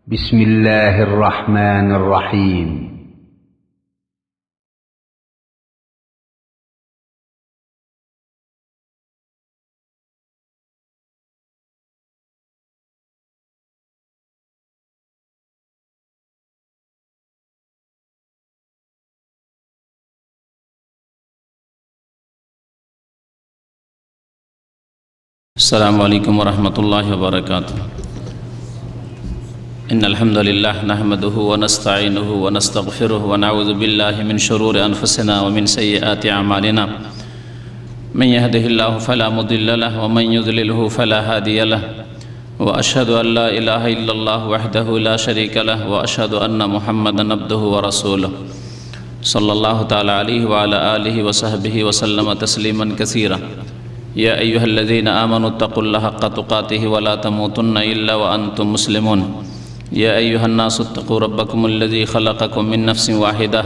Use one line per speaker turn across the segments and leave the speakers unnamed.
بسم الله الرحمن الرحيم
السلام عليكم ورحمة الله وبركاته. إن الحمد لله نحمده ونستعينه ونستغفره ونعوذ بالله من شرور أنفسنا ومن سيئات أعمالنا. من يهده الله فلا مضل له ومن يضلله فلا هادي له. وأشهد أن لا إله إلا الله وحده لا شريك له وأشهد أن محمدا عبده ورسوله صلى الله تعالى عليه وعلى آله وصحبه وسلم تسليما كثيرا. يا أيها الذين آمنوا اتقوا الله حق تقاته ولا تموتن إلا وأنتم مسلمون. يا أيها الناس اتقوا ربكم الذي خلقكم من نفس واحدة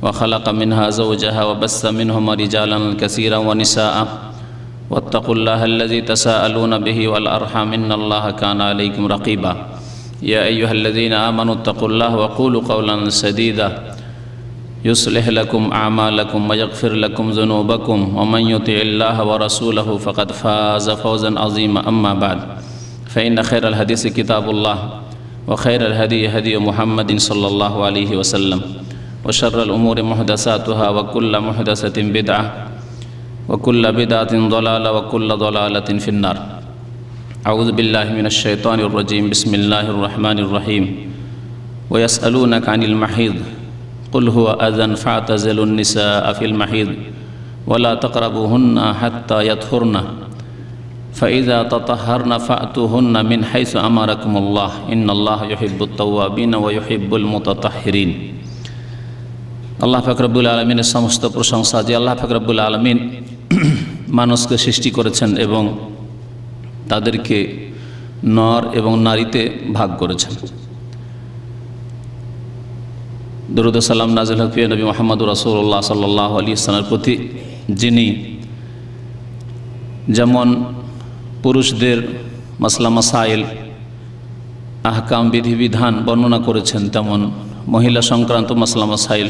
وخلق منها زوجها وبث منهما رجالا كثيرا ونساء واتقوا الله الذي تساءلون به والأرحام إن الله كان عليكم رقيبا. يا أيها الذين آمنوا اتقوا الله وقولوا قولا سديدا يصلح لكم أعمالكم ويغفر لكم ذنوبكم ومن يطع الله ورسوله فقد فاز فوزا عظيما. أما بعد فإن خير الحديث كتاب الله وخير الهدي هدي محمد صلى الله عليه وسلم وشر الأمور محدثاتها وكل محدثة بدعة وكل بدعة ضلالة وكل ضلالة في النار. أعوذ بالله من الشيطان الرجيم. بسم الله الرحمن الرحيم. ويسألونك عن المحيض قل هو أذى فاعتزلوا النساء في المحيض ولا تقربوهن حتى يطهرن فإذا تطهرن فأتوهن من حيث أمركم الله إن الله يحب التوابين ويحب المتطهرين. আল্লাহ পাক রব্বুল আলামিনের সমস্ত প্রশংসা যে আল্লাহ পাক রব্বুল আলামিন মানুষকে সৃষ্টি করেছেন এবং তাদেরকে নর এবং নারীতে ভাগ করেছেন। দরুদ সালাম নাজিল হোক প্রিয় নবী মুহাম্মদুর রাসূলুল্লাহ সাল্লাল্লাহু আলাইহি ওয়াসাল্লামের প্রতি, যিনি যেমন পুরুষদের মাসলা মাসাইল আহকাম বিধিবিধান বর্ণনা করেছেন, তেমন মহিলা সংক্রান্ত মাসলা মাসাইল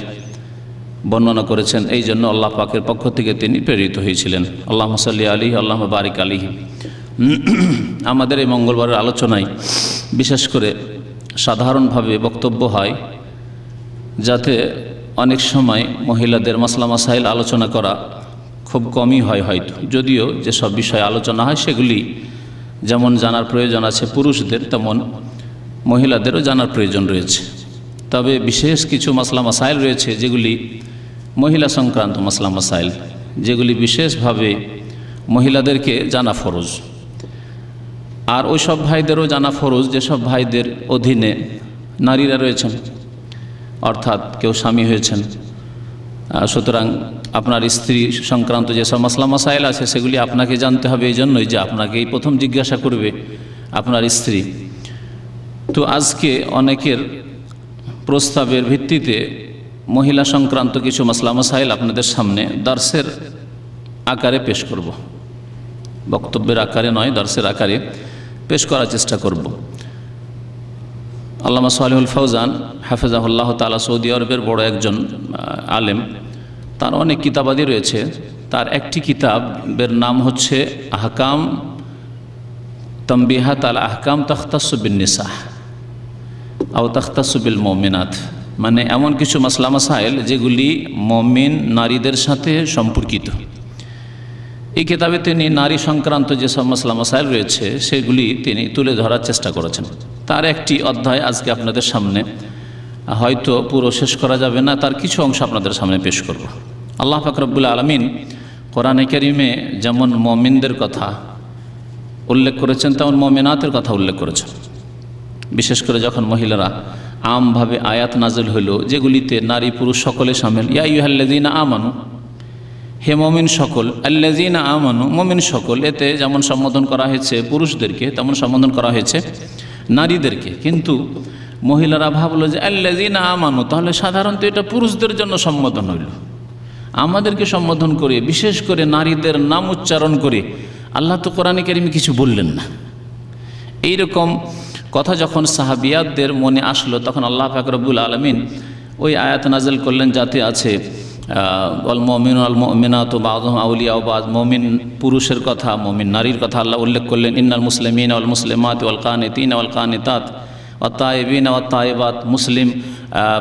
বর্ণনা করেছেন। এই জন্য আল্লাহ পাকের পক্ষ থেকে তিনি প্রেরিত হয়েছিলেন। আল্লাহুম্মা সাল্লি আলাইহি আল্লাহুম্মা বারিক আলাইহি। আমাদের এই মঙ্গলবারের আলোচনায় বিশেষ করে সাধারণভাবে বক্তব্য হয়, যাতে অনেক সময় মহিলাদের মাসলা মাসাইল আলোচনা করা খুব কমই হয় হয়তো, যদিও যেসব বিষয়ে আলোচনা হয় সেগুলি যেমন জানার প্রয়োজন আছে পুরুষদের, তেমন মহিলাদেরও জানার প্রয়োজন রয়েছে। তবে বিশেষ কিছু মাসলা মাসাইল রয়েছে যেগুলি মহিলা সংক্রান্ত মাসলা মাসাইল, যেগুলি বিশেষভাবে মহিলাদেরকে জানা ফরজ, আর ওই সব ভাইদেরও জানা ফরজ যেসব ভাইদের অধীনে নারীরা রয়েছেন, অর্থাৎ কেউ স্বামী হয়েছেন। সুতরাং আপনার স্ত্রী সংক্রান্ত যেসব মাসলা মাসাইল আছে সেগুলি আপনাকে জানতে হবে, এই জন্যই যে আপনাকেই প্রথম জিজ্ঞাসা করবে আপনার স্ত্রী। তো আজকে অনেকের প্রস্তাবের ভিত্তিতে মহিলা সংক্রান্ত কিছু মাসলা মাসাইল আপনাদের সামনে দর্সের আকারে পেশ করব, বক্তব্যের আকারে নয়, দর্সের আকারে পেশ করার চেষ্টা করব। আল্লামা সালেহুল ফৌজান হাফেজাহুল্লাহ তাআলা সৌদি আরবের বড় একজন আলেম, তার অনেক কিতাবাদি রয়েছে। তার একটি কিতাবের নাম হচ্ছে আহকাম তানবিহাত আলা আহকাম তাখতাসু বিন নিসা আও তাখতাসু বিল মুমিনাত, মানে এমন কিছু মাসলা মাসাইল যেগুলি মুমিন নারীদের সাথে সম্পর্কিত। এই কিতাবে তিনি নারী সংক্রান্ত যেসব মাসলা মাসাইল রয়েছে সেগুলি তিনি তুলে ধরার চেষ্টা করেছেন। তার একটি অধ্যায় আজকে আপনাদের সামনে, হয়তো পুরো শেষ করা যাবে না, তার কিছু অংশ আপনাদের সামনে পেশ করব। আল্লাহ পাক রব্বুল আলামিন কোরআনে কারীমে যেমন মুমিনদের কথা উল্লেখ করেছেন, তেমন মুমিনাতের কথা উল্লেখ করেছেন। বিশেষ করে যখন মহিলারা আমভাবে আয়াত নাজিল হইল যেগুলিতে নারী পুরুষ সকলে শামিল, ইয়া আইয়ুহাল্লাযীনা আমানু, হে মুমিন সকল, আল্লাযীনা আমানু, মুমিন সকল, এতে যেমন সম্বোধন করা হয়েছে পুরুষদেরকে তেমন সম্বোধন করা হয়েছে নারীদেরকে। কিন্তু মহিলারা ভাবলো যে আল্লাযীনা আমানু, তাহলে সাধারণত এটা পুরুষদের জন্য সম্বোধন হইল, আমাদেরকে সম্বোধন করে বিশেষ করে নারীদের নাম উচ্চারণ করে আল্লাহ তো কোরআনে কারীমে কিছু বললেন না। এইরকম কথা যখন সাহাবিয়াতদের মনে আসলো তখন আল্লাহ পাক রব্বুল আলামিন ওই আয়াত নাযিল করলেন যাতে আছে আল মুমিনু আল মুমিনাতু বাযুহুম আউলিয়াউ বায, মুমিন পুরুষের কথা, মুমিন নারীর কথা আল্লাহ উল্লেখ করলেন। ইন্নাল মুসলিমিনা ওয়াল মুসলিমাত ওয়াল কানিতিনা ওয়াল কানিতাত ওয়াত তাইবিনা ওয়াত তাইবাত, মুসলিম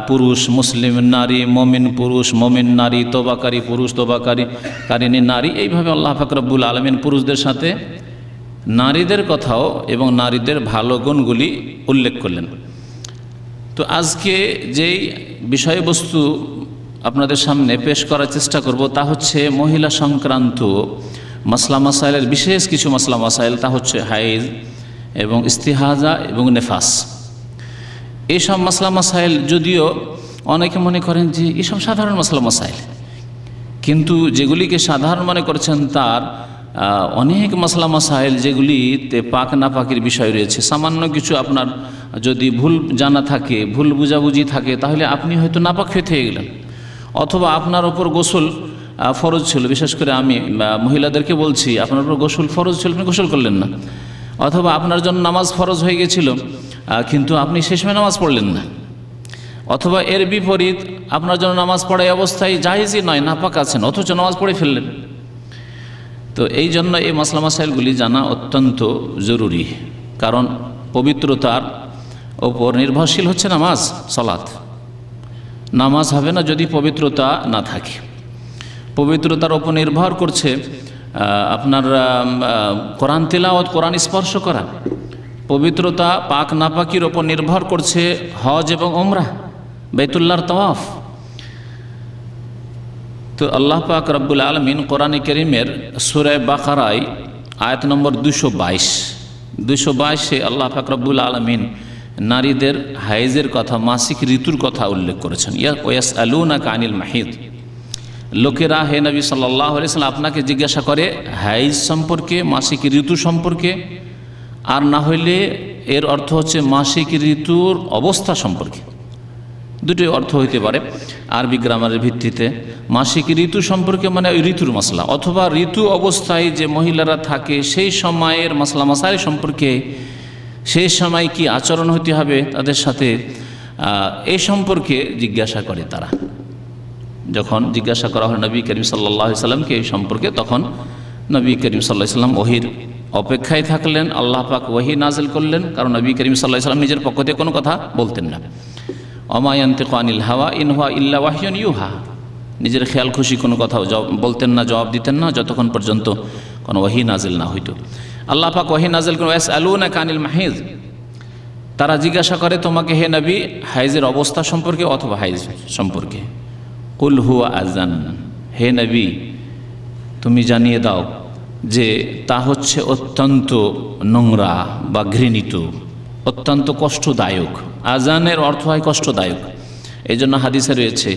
পুরুষ, মুসলিম নারী, মুমিন পুরুষ, মুমিন নারী, তওবাকারী পুরুষ, তওবাকারিনী নারী। এইভাবে আল্লাহ পাক রব্বুল আলামিন পুরুষদের সাথে নারীদের কথাও এবং নারীদের ভালো গুণগুলি উল্লেখ করলেন। তো আজকে যেই বিষয়বস্তু আপনাদের সামনে পেশ করার চেষ্টা করব তা হচ্ছে মহিলা সংক্রান্ত মাসলা মাসাইলের বিশেষ কিছু মাসলা মাসাইল, তা হচ্ছে হাইজ এবং ইস্তিহাজা এবং নেফাস। এইসব মাসলা মাসাইল যদিও অনেকে মনে করেন যে এইসব সাধারণ মাসলা মাসাইল, কিন্তু যেগুলিকে সাধারণ মনে করছেন তার অনেক মাসলা মাসাইল যেগুলিতে পাক না পাকের বিষয় রয়েছে। সামান্য কিছু আপনার যদি ভুল জানা থাকে, ভুল বুঝাবুঝি থাকে, তাহলে আপনি হয়তো নাপাক হয়ে থেকে গেলেন, অথবা আপনার ওপর গোসল ফরজ ছিল, বিশেষ করে আমি মহিলাদেরকে বলছি, আপনার উপর গোসল ফরজ ছিল, আপনি গোসল করলেন না, অথবা আপনার জন্য নামাজ ফরজ হয়ে গেছিল কিন্তু আপনি সেই সময় নামাজ পড়লেন না, অথবা এর বিপরীত আপনার জন্য নামাজ পড়াই অবস্থায় জায়েজই নয়, নাপাক আছেন, অথচ নামাজ পড়ে ফেললেন। তো এই জন্য এই মাসলা মাসাইলগুলি জানা অত্যন্ত জরুরি, কারণ পবিত্রতার ওপর নির্ভরশীল হচ্ছে নামাজ, সালাত। নামাজ হবে না যদি পবিত্রতা না থাকে। পবিত্রতার ওপর নির্ভর করছে আপনার কোরআন তিলাওয়াত, কোরআন স্পর্শ করা। পবিত্রতা পাক নাপাকির ওপর নির্ভর করছে হজ এবং উমরা, বাইতুল্লাহর তাওয়াফ। তো আল্লাহ পাক রব্বুল আলামিন কোরআনে কারীমের সূরা বাকারায় আয়াত নম্বর 222 আল্লাহ পাক রব্বুল আলামিন নারীদের হাইজের কথা, মাসিক ঋতুর কথা উল্লেখ করেছেন। ইয়াসআলুনাকা আনিল মাহিদ, লোকেরা হে নবী সাল্লাল্লাহু আলাইহি ওয়াসাল্লাম আপনাকে জিজ্ঞাসা করে হাইজ সম্পর্কে, মাসিক ঋতু সম্পর্কে, আর না হইলে এর অর্থ হচ্ছে মাসিক ঋতুর অবস্থা সম্পর্কে। দুটোই অর্থ হইতে পারে আরবি গ্রামারের ভিত্তিতে। মাসিক ঋতু সম্পর্কে মানে ওই ঋতুর মাসলা, অথবা ঋতু অবস্থায় যে মহিলারা থাকে সেই সময়ের মাসলা মাসাইল সম্পর্কে, সেই সময় কি আচরণ হতে হবে তাদের সাথে, এই সম্পর্কে জিজ্ঞাসা করে তারা। যখন জিজ্ঞাসা করা হয় নবী করিম সাল্লাল্লাহু আলাইহি সাল্লামকে এই সম্পর্কে, তখন নবী করিম সাল্লাল্লাহু আলাইহি সাল্লাম ওহীর অপেক্ষায় থাকলেন। আল্লাহ পাক ওহী নাজিল করলেন, কারণ নবী করিম সাল্লাল্লাহু আলাইহি সাল্লাম নিজের পক্ষ থেকে কোনো কথা বলতেন না। ওমা ইয়ানতিকু আনিল হাওয়া ইন হুয়া ইল্লা ওয়াহয়ুন ইউহা, নিজের খেয়াল খুশি কোনো কথা বলতেন না, জবাব দিতেন না, যতক্ষণ পর্যন্ত কোনো ওহী নাজিল না হইতো। আল্লাহ পাক ওহী নাজিল করেন ইয়াসআলুনাকা আনিল মাহিজ, তারা জিজ্ঞাসা করে তোমাকে হে নবী হাইজের অবস্থা সম্পর্কে অথবা হাইজ সম্পর্কে। কুল হুয়া আযান, হে নবী তুমি জানিয়ে দাও যে তা হচ্ছে অত্যন্ত নোংরা বা ঘৃণিত, অত্যন্ত কষ্টদায়ক। আজানের অর্থ হয় কষ্টদায়ক। এই জন্য হাদিসে রয়েছে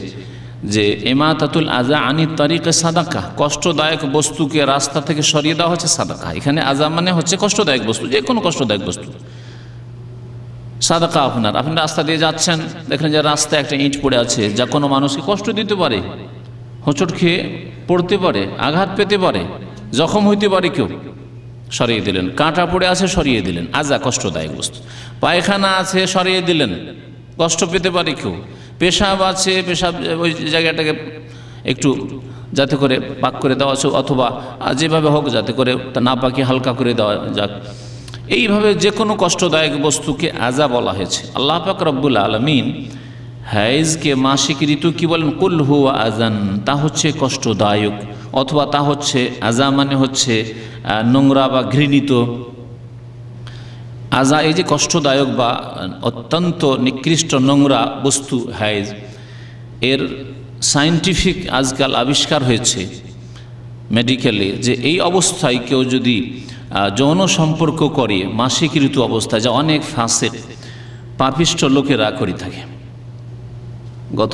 যে ইমাতাতুল আযা আনি তারিকে সাদাকা, কষ্টদায়ক বস্তুকে রাস্তা থেকে সরিয়ে দেওয়া হচ্ছে সাদাকা। এখানে আযা মানে হচ্ছে কষ্টদায়ক বস্তু, যে কোনো কষ্টদায়ক বস্তু। সাদাকা আপনি রাস্তা দিয়ে যাচ্ছেন, দেখলেন যে রাস্তায় একটা ইট পড়ে আছে যা কোনো মানুষকে কষ্ট দিতে পারে, হোঁচট খেয়ে পড়তে পারে, আঘাত পেতে পারে, জখম হইতে পারে, কেউ সরিয়ে দিলেন। কাঁটা পড়ে আছে, সরিয়ে দিলেন, আযা কষ্টদায়ক বস্তু। পায়খানা আছে, সরিয়ে দিলেন, কষ্ট পেতে পারে কেউ। পেশাব আছে, পেশাব ওই জায়গাটাকে একটু যাতে করে পাক করে দেওয়া আছে, অথবা যেভাবে হোক যাতে করে তা না পাকি হালকা করে দেওয়া যাক। এইভাবে যে কোনো কষ্টদায়ক বস্তুকে আযা বলা হয়েছে। আল্লাহ পাক রব্বুল আলামিন হাইজকে মাসিক ঋতু কি বলেন? কুল হুয়া আযান, তা হচ্ছে কষ্টদায়ক, অথবা তা হচ্ছে আযা মানে হচ্ছে নোংরা বা ঘৃণিত। আযা এই যে কষ্টদায়ক বা অত্যন্ত নিকৃষ্ট নোংরা বস্তু হাইজ, এর সায়েন্টিফিক আজকাল আবিষ্কার হয়েছে মেডিকেলে, যে এই অবস্থায় কেউ যদি যৌন সম্পর্ক করে মাসিক ঋতু অবস্থায়, যা অনেক ফাসিক পাপিষ্ঠ লোকেরা করে থাকে। গত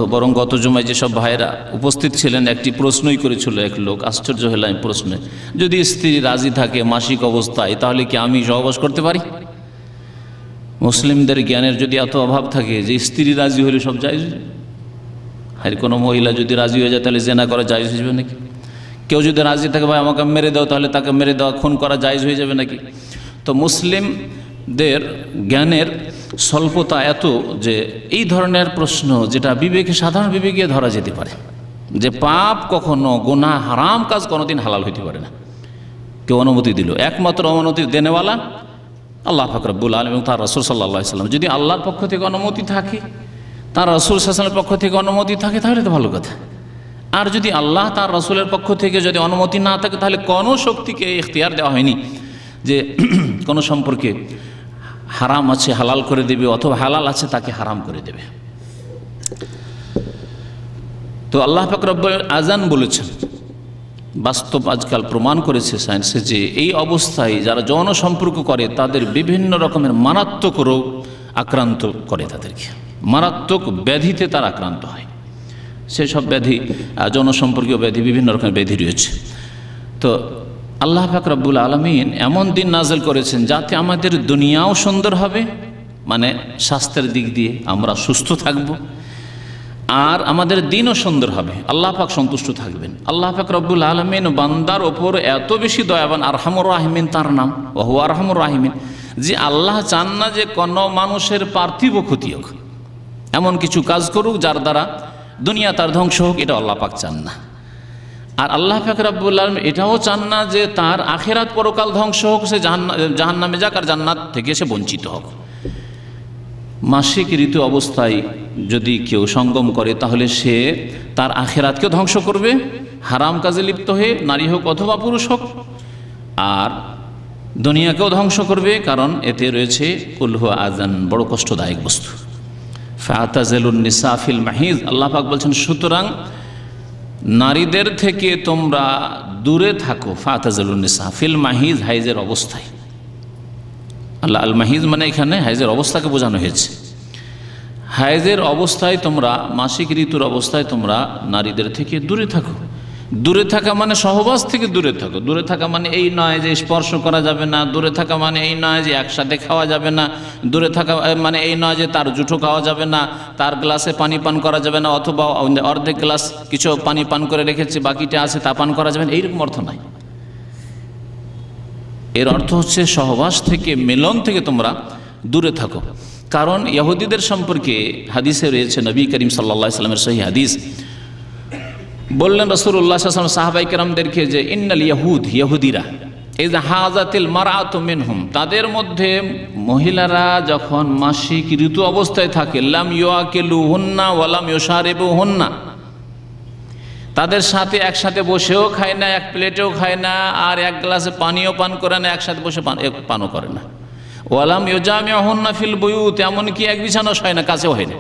জুমায় যেসব ভাইয়েরা উপস্থিত ছিলেন, একটি প্রশ্নই করেছিল এক লোক, আশ্চর্য হলাম প্রশ্নে, যদি স্ত্রী রাজি থাকে মাসিক অবস্থায় তাহলে কি আমি সহবাস করতে পারি? মুসলিমদের জ্ঞানের যদি এত অভাব থাকে যে স্ত্রী রাজি হলে সব জায়েজ, আর কোনো মহিলা যদি রাজি হয়ে যায় তাহলে জেনা করা জায়েজ হয়ে যাবে নাকি? কেউ যদি রাজি থাকে ভাই আমাকে মেরে দাও, তাহলে তাকে মেরে দেওয়া, খুন করা জায়েজ হয়ে যাবে নাকি? তো মুসলিম জ্ঞানীদের জ্ঞানের স্বল্পতা এত যে এই ধরনের প্রশ্ন যেটা সাধারণ বিবেকে ধরা যেতে পারে, যে পাপ কখনো গুনাহ হারাম কাজ কোনোদিন হালাল হইতে পারে না, কেউ অনুমতি দিল, একমাত্র অনুমতি দেনেওয়ালা আল্লাহ পাক রব্বুল আলামিন এবং তার রাসূল সাল্লাল্লাহু আলাইহি ওয়াসাল্লাম। যদি আল্লাহর পক্ষ থেকে অনুমতি থাকে, তার রাসূল সাল্লাল্লাহু আলাইহি ওয়াসাল্লামের পক্ষ থেকে অনুমতি থাকে, তাহলে তো ভালো কথা। আর যদি আল্লাহ তার রাসূলের পক্ষ থেকে যদি অনুমতি না থাকে, তাহলে কোনো শক্তিকে ইখতিয়ার দেওয়া হয়নি যে কোনো সম্পর্কে হারাম আছে হালাল করে দেবে, অথবা হালাল আছে তাকে হারাম করে দেবে। তো আল্লাহ পাক রব্বুল আযান বলেছেন, বাস্তব আজকাল প্রমাণ করেছে সায়েন্সে যে এই অবস্থায় যারা যৌন সম্পর্ক করে তাদের বিভিন্ন রকমের মারাত্মক রোগ আক্রান্ত করে, তাদেরকে মারাত্মক ব্যাধিতে তারা আক্রান্ত হয়। সেসব ব্যাধি, যৌন সম্পর্কীয় ব্যাধি, বিভিন্ন রকমের ব্যাধি রয়েছে। তো আল্লাহ পাক রব্বুল আলামিন এমন দিন নাযিল করেছেন যাতে আমাদের দুনিয়াও সুন্দর হবে, মানে স্বাস্থ্যের দিক দিয়ে আমরা সুস্থ থাকব, আর আমাদের দিনও সুন্দর হবে, আল্লাহ পাক সন্তুষ্ট থাকবেন। আল্লাহ পাক রব্বুল আলামিন বান্দার ওপর এত বেশি দয়াবান, আরহামুর রাহিমিন তার নাম, ওহু আরহামুর রাহিমিন, যে আল্লাহ চান না যে কোনো মানুষের পার্থিব ক্ষতি হোক, এমন কিছু কাজ করুক যার দ্বারা দুনিয়া তার ধ্বংস হোক, এটা আল্লাহ পাক চান না। আর আল্লাহ পাক রব্বুল আলামিন এটাও চান না যে তার আখিরাত পরকাল ধ্বংস হোক, সে জাহান্নামে যাক আর জান্নাত থেকে সে বঞ্চিত হোক। মাসিক ঋতু অবস্থায় যদি কেউ সঙ্গম করে তাহলে সে তার আখিরাতকেও ধ্বংস করবে, হারাম কাজে লিপ্ত হয়ে, নারী হোক অথবা পুরুষ হোক, আর দুনিয়াকেও ধ্বংস করবে, কারণ এতে রয়েছে কুলহু আযান, বড় কষ্টদায়ক বস্তু। ফাতাজিলুন নিসা ফিল মাহিজ, আল্লাহ পাক বলছেন সুতরাং নারীদের থেকে তোমরা দূরে থাকো। ফাতাজিলুন নিসা ফিল মাহিজ, হাইজের অবস্থায়। আল্লাহ আল মাহিজ মানে এখানে হাইজের অবস্থাকে বোঝানো হয়েছে। হাইজের অবস্থায় তোমরা, মাসিক ঋতুর অবস্থায় তোমরা নারীদের থেকে দূরে থাকো। দূরে থাকা মানে সহবাস থেকে দূরে থাকো। দূরে থাকা মানে এই নয় যে স্পর্শ করা যাবে না, দূরে থাকা মানে এই নয় যে একসাথে খাওয়া যাবে না, দূরে থাকা মানে এই নয় যে তার জুঠো খাওয়া যাবে না, তার গ্লাসে পানি পান করা যাবে না, অথবা অর্ধেক গ্লাস কিছু পানি পান করে রেখেছে, বাকিটা আছে তা পান করা যাবে না, এইরকম অর্থ নাই। এর অর্থ হচ্ছে সহবাস থেকে, মিলন থেকে তোমরা দূরে থাকো। কারণ ইহুদিদের সম্পর্কে হাদিসে রয়েছে, নবী করিম সাল্লাল্লাহু আলাইহি ওয়াসাল্লামের সহিহ হাদিস, বললেন রাসূলুল্লাহ সাল্লাল্লাহু আলাইহি ওয়াসাল্লাম সাহাবায়ে কেরামদেরকে যে ইন্নাল ইহুদিরা ইযা হাযাতিল মারআতু মিনহুম, তাদের মধ্যে মহিলারা যখন মাসিক ঋতু অবস্থায় থাকে, লাম ইউআকিলুহুন্না ওয়া লাম ইউশারিবুহুন্না, তাদের সাথে একসাথে বসেও খায় না, এক প্লেটেও খায় না, আর এক গ্লাসে পানিও পান করে না, একসাথে বসে পানও করে না। ওয়ালাম ইউজামিউহুন্না ফিল বুয়ুত, এমনকি এক বিছানাও হয় না, কাছেও হয় না,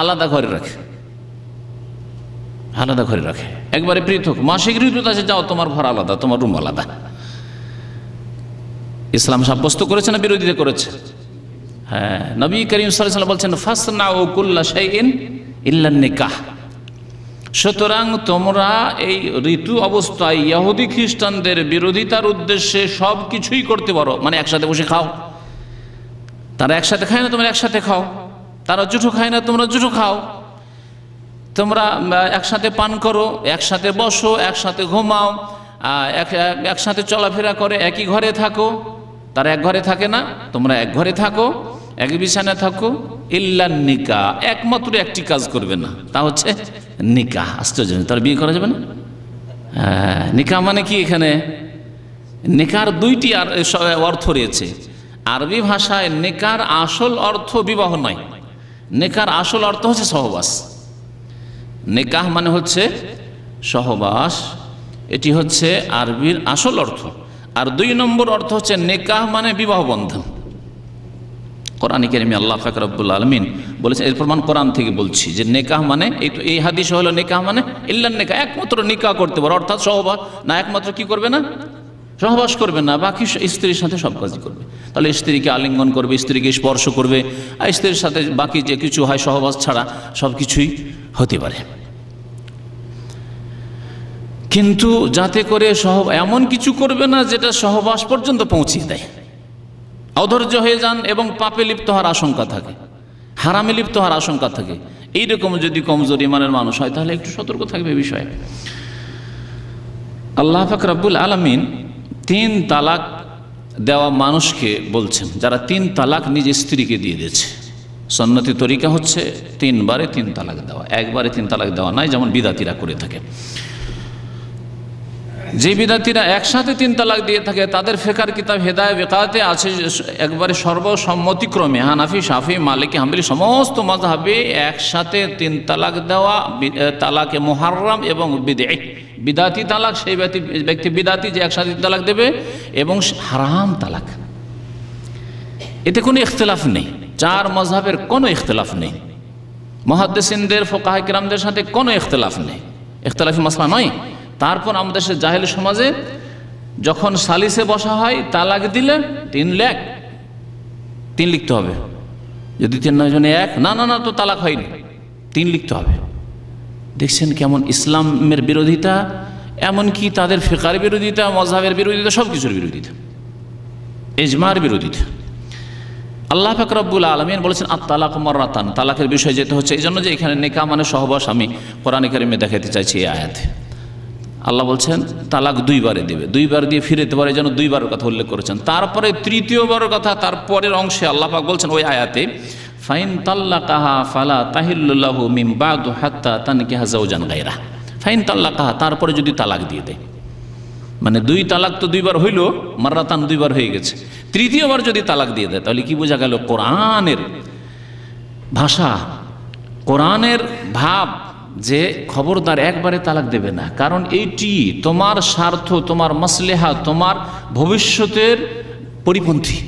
আলাদা ঘরে রাখে, আলাদা ঘরে রাখে, একবারে পৃথক। মাসিক ঋতুতে আছে, যাও তোমার ঘর আলাদা, তোমার রুম আলাদা। ইসলাম সাব্যস্ত করেছে না বিরোধিতা করেছে? হ্যাঁ, নবী করিম সাল্লাল্লাহু আলাইহি ওয়াসাল্লাম বলছেন ফাসনাউ কুল্লা শাইইন ইল্লা নিকাহ, সুতরাং তোমরা এই ঋতু অবস্থায় ইহুদি খ্রিস্টানদের বিরোধিতার উদ্দেশ্যে সব কিছুই করতে পারো, মানে একসাথে বসে খাও, তারা একসাথে খায় না তোমরা একসাথে খাও, তারা জুঠো খায় না তোমরা জুঠো খাও, তোমরা একসাথে পান করো, একসাথে বসো, একসাথে ঘুমাও, একসাথে চলাফেরা করে, একই ঘরে থাকো। তারা এক ঘরে থাকে না, তোমরা এক ঘরে থাকো, এক বিছানায় থাকো। ইল্লা নিকাহ, একমাত্র একটি কাজ করবে না, তা হচ্ছে নিকাহ। আশ্চর্য, তার বিয়ে করা যাবে না? নিকাহ মানে কি? এখানে নিকার দুইটি অর্থ রয়েছে। আরবি ভাষায় নিকার আসল অর্থ বিবাহ নয়, নিকার আসল অর্থ হচ্ছে সহবাস। নিকাহ মানে হচ্ছে সহবাস, এটি হচ্ছে আরবির আসল অর্থ। আর দুই নম্বর অর্থ হচ্ছে নিকাহ মানে বিবাহ বন্ধন। কোরআনে কারিমে আল্লাহ পাক রব্বুল আলামিন বলেছেন, এর প্রমাণ কোরআন থেকে বলছি, যে নিকাহ মানে এই হাদিস হলো নিকাহ মানে ইল্লা নিকাহ, একমাত্র নিকাহ করতে পারো, অর্থাৎ সহবাস না, একমাত্র কি করবে না? সহবাস করবে না, বাকি স্ত্রীর সাথে সব কাজই করবে। তাহলে স্ত্রীকে আলিঙ্গন করবে, স্ত্রীকে স্পর্শ করবে, আর স্ত্রীর সাথে বাকি যে কিছু হয় সহবাস ছাড়া সব কিছুই হতে পারে। কিন্তু যাতে করে এমন কিছু করবে না যেটা সহবাস পর্যন্ত পৌঁছিয়ে দেয়, অধৈর্য হয়ে যান এবং পাপে লিপ্ত হওয়ার আশঙ্কা থাকে, হারামে লিপ্ত হওয়ার আশঙ্কা থাকে। এইরকম যদি কমজোর ইমানের মানুষ হয় তাহলে একটু সতর্ক থাকবে বিষয়ে। আল্লাহ পাক রব্বুল আলামিন 3 তালাক দেওয়া মানুষকে বলছেন যারা 3 তালাক নিজ স্ত্রীকে দিয়ে দিয়েছে। সুন্নতি তরিকা হচ্ছে 3 বারে 3 তালাক দেওয়া, একবারে 3 তালাক দেওয়া নাই, যেমন বিদাতিরা করে থাকে। যে বিদাতিরা একসাথে 3 তালাক দিয়ে থাকে তাদের ফিকর কিতাব হেদায়ে বিকাতে আছে একবারে সর্বসম্মতিক্রমে হানাফি, শাফি, মালিকি, হাম্বলি সমস্ত মাযহাবে একসাথে 3 তালাক দেওয়া তালাকে মুহাররম এবং বিদাতি তালাক, সেই ব্যক্তি বিদাতি যে একসাথে 3 তালাক দেবে, এবং হারাম তালাক। এতে কোনো ইখতিলাফ নেই, 4 মাযহাবের কোনো ইখতিলাফ নেই, মুহাদ্দিসিনদের ফুকাহা কিরামদের সাথে কোনো ইখতিলাফ নেই, ইখতিলাফি মাসলা নয়। তারপর আমাদের সে জাহেল সমাজে যখন সালিসে বসা হয় তালাক দিলে 3 লিখতে হবে। যদি 3 নয় জনে 1, না না না তো তালাক হয়নি, 3 লিখতে হবে। দেখছেন কেমন ইসলামের বিরোধিতা, এমনকি তাদের ফিকহের বিরোধিতা, মাযহাবের বিরোধিতা, সব কিছুর বিরোধিতা, ইজমার বিরোধিতা। আল্লাহ পাক রব্বুল আলামিন বলেছেন আত-তালাকু মাররাতান, তালাকের বিষয় যেতে হচ্ছে এই জন্য যে এখানে নিকাহ মানে সহবাস আমি কোরআনে কারিমে দেখাতে চাইছি এই আয়াতে। আল্লাহ বলছেন তালাক 2 বারে দেবে, 2 বার দিয়ে ফিরে যেতে পারে, যেন 2 বারের কথা উল্লেখ করেছেন। তারপরে 3য় কথা তারপরের অংশে আল্লাহ পাক বলছেন ওই আয়াতে ফাইন তাল্লাকাহা ফালা তাহিল্লু লাহু মিন বাদু হাত্তা তানকিহা যাওজান গায়রা। ফাইন তাল্লাকাহা, তারপরে যদি তালাক দিয়ে দেয়, মানে 2 তালাক তো 2 বার হইল, মাররাতান 2 বার হয়ে গেছে, 3য় বার যদি তালাক দিয়ে দেয় তাহলে কি বোঝা গেল? কোরআনের ভাষা, কোরআনের ভাব যে খবরদার একবারে তালাক দেবে না, কারণ এইটি তোমার স্বার্থ, তোমার মাসলেহা, তোমার ভবিষ্যতের পরিপন্থী।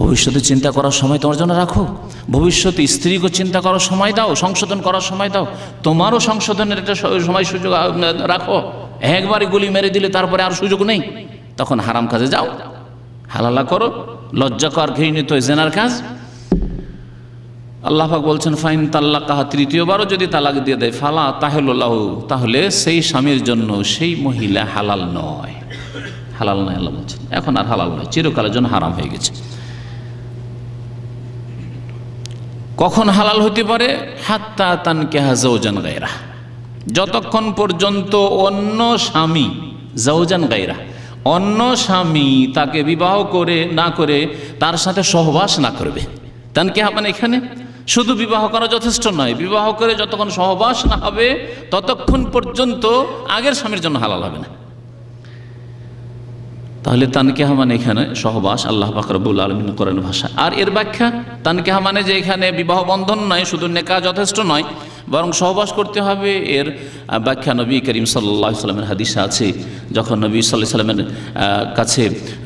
ভবিষ্যতে চিন্তা করার সময় তোমার জন্য রাখো, ভবিষ্যতে স্ত্রীকে চিন্তা করার সময় দাও, সংশোধন করার সময় দাও, তোমারও সংশোধনের একটা সময় সুযোগ রাখো। একবারে গুলি মেরে দিলে তারপরে আর সুযোগ নেই, তখন হারাম কাজে যাও, হালালা করো, লজ্জাকর ঘৃণিত জেনার কাজ। আল্লাহ পাক বলছেন ফাইন তাল্লাকাহা, 3য় বারও যদি তালাক দিয়ে দেয় ফালা তাহিল্লু লাহু, তাহলে সেই স্বামীর জন্য সেই মহিলা হালাল নয়, হালাল নয়। আল্লাহ বলছেন এখন আর হালাল নয়, চিরকালের জন্য হারাম হয়ে গেছে। কখন হালাল হতে পারে? হাত্তা তানকিহা যাওজান গায়রা, যতক্ষণ পর্যন্ত অন্য স্বামী, যাওজান গায়রা, অন্য স্বামী তাকে বিবাহ করে না করে তার সাথে সহবাস না করবে। তানকিহা মানে এখানে শুধু বিবাহ করা যথেষ্ট নয়, বিবাহ করে যতক্ষণ সহবাস না হবে ততক্ষণ পর্যন্ত আগের স্বামীর জন্য হালাল হবে না। তাহলে তানকিহা মানে এখানে সহবাস, আল্লাহ পাক রব্বুল আলামিন কোরআনের ভাষা। আর এর ব্যাখ্যা, তানকিহা মানে যে এখানে বিবাহ বন্ধন নয়, শুধু নেকাহ যথেষ্ট নয়, বরং সহবাস করতে হবে। এর ব্যাখ্যা নবী করিম সাল্লাল্লাহু আলাইহি ওয়াসাল্লামের হাদিসে আছে, যখন নবী সাল্লাল্লাহু আলাইহি ওয়াসাল্লামের কাছে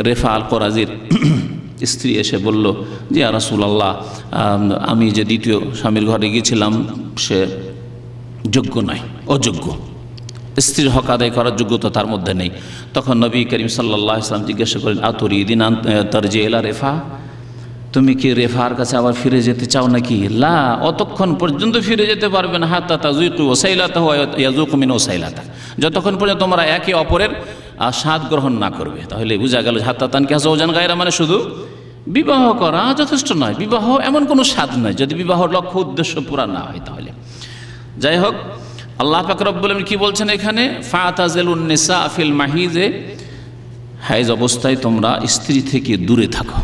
রেফা আল কোরাজির স্ত্রী এসে বলল যে ইয়া রাসূলুল্লাহ, আমি যে 2য় স্বামীর ঘরে গিয়েছিলাম সে যোগ্য নয়, অযোগ্য, স্ত্রীর হক আদায় করার যোগ্যতা তার মধ্যে নেই। তখন নবী করিম সাল্লাল্লাহু আলাইহি ওয়াসাল্লাম জিজ্ঞাসা করেন আতুরিদিন আন তারজি ইলা রেফা, তুমি কি রেফার কাছে আবার ফিরে যেতে চাও নাকি? লা, অতক্ষণ পর্যন্ত ফিরে যেতে পারবে না হাত্তা তাযুকু ওয়াসাইলাতাহু ওয়া ইয়াযুকু মিন ওয়াসাইলাতা, যতক্ষণ পর্যন্ত তোমরা একে অপরের স্বাদ গ্রহণ না করবে। তাহলে বোঝা গেল হাত্তা তানকিহা যাওজান গায়রা মানে শুধু বিবাহ করা যথেষ্ট নয়, বিবাহ এমন কোনো স্বাদ নয় যদি বিবাহর লক্ষ্য উদ্দেশ্য পুরা না হয়। তাহলে যাই হোক, আল্লাহ পাক রব্বুল আলামিন কি বলছেন এখানে? ফাতাজিলুন নিসা ফিল মাহিজে, হাইজ অবস্থায় তোমরা স্ত্রী থেকে দূরে থাকো।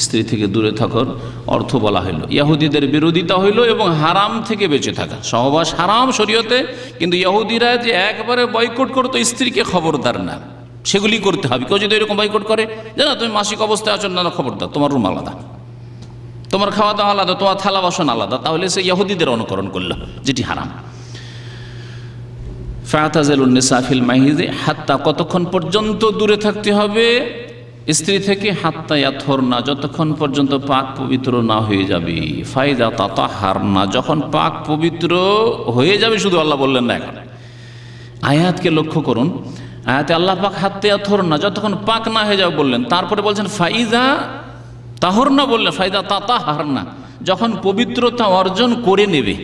স্ত্রী থেকে দূরে থাকার অর্থ বলা হইল ইহুদিদের বিরোধিতা হইল এবং হারাম থেকে বেঁচে থাকা। সহবাস হারাম শরীয়তে, কিন্তু ইহুদিরা যে একবারে বয়কট করতো স্ত্রীকে, খবরদার না, সেগুলি করতে হবে। কেউ যদি এরকম বয়কট করে যে না তুমি মাসিক অবস্থায় আছো, না খবরদার, তোমার রুম আলাদা, তোমার খাওয়া দাওয়া আলাদা, তোমার থালা বাসন আলাদা, তাহলে সে ইহুদিদের অনুকরণ করলো, যেটি হারাম। ফাতাজিলুন নিসা ফিল মাহিজে, হাত্তা কতক্ষণ পর্যন্ত দূরে থাকতে হবে স্ত্রী থেকে? হাত্তা ইয়াতহুরনা, যতক্ষণ পর্যন্ত পাক পবিত্র না হয়ে যাবে। ফাইদা তাতাহারনা, যখন পাক পবিত্র হয়ে যাবে, শুধু আল্লাহ বললেন না, এখন আয়াতকে লক্ষ্য করুন, আয়াতে আল্লাহ পাক হাত্তা ইয়াতহুরনা, যতক্ষণ পাক না হয়ে যাবে বললেন, তারপরে বলছেন ফাইদা তাহুরনা বললেন, ফাইদা তাতাহারনা, যখন পবিত্রতা অর্জন করে নেবে।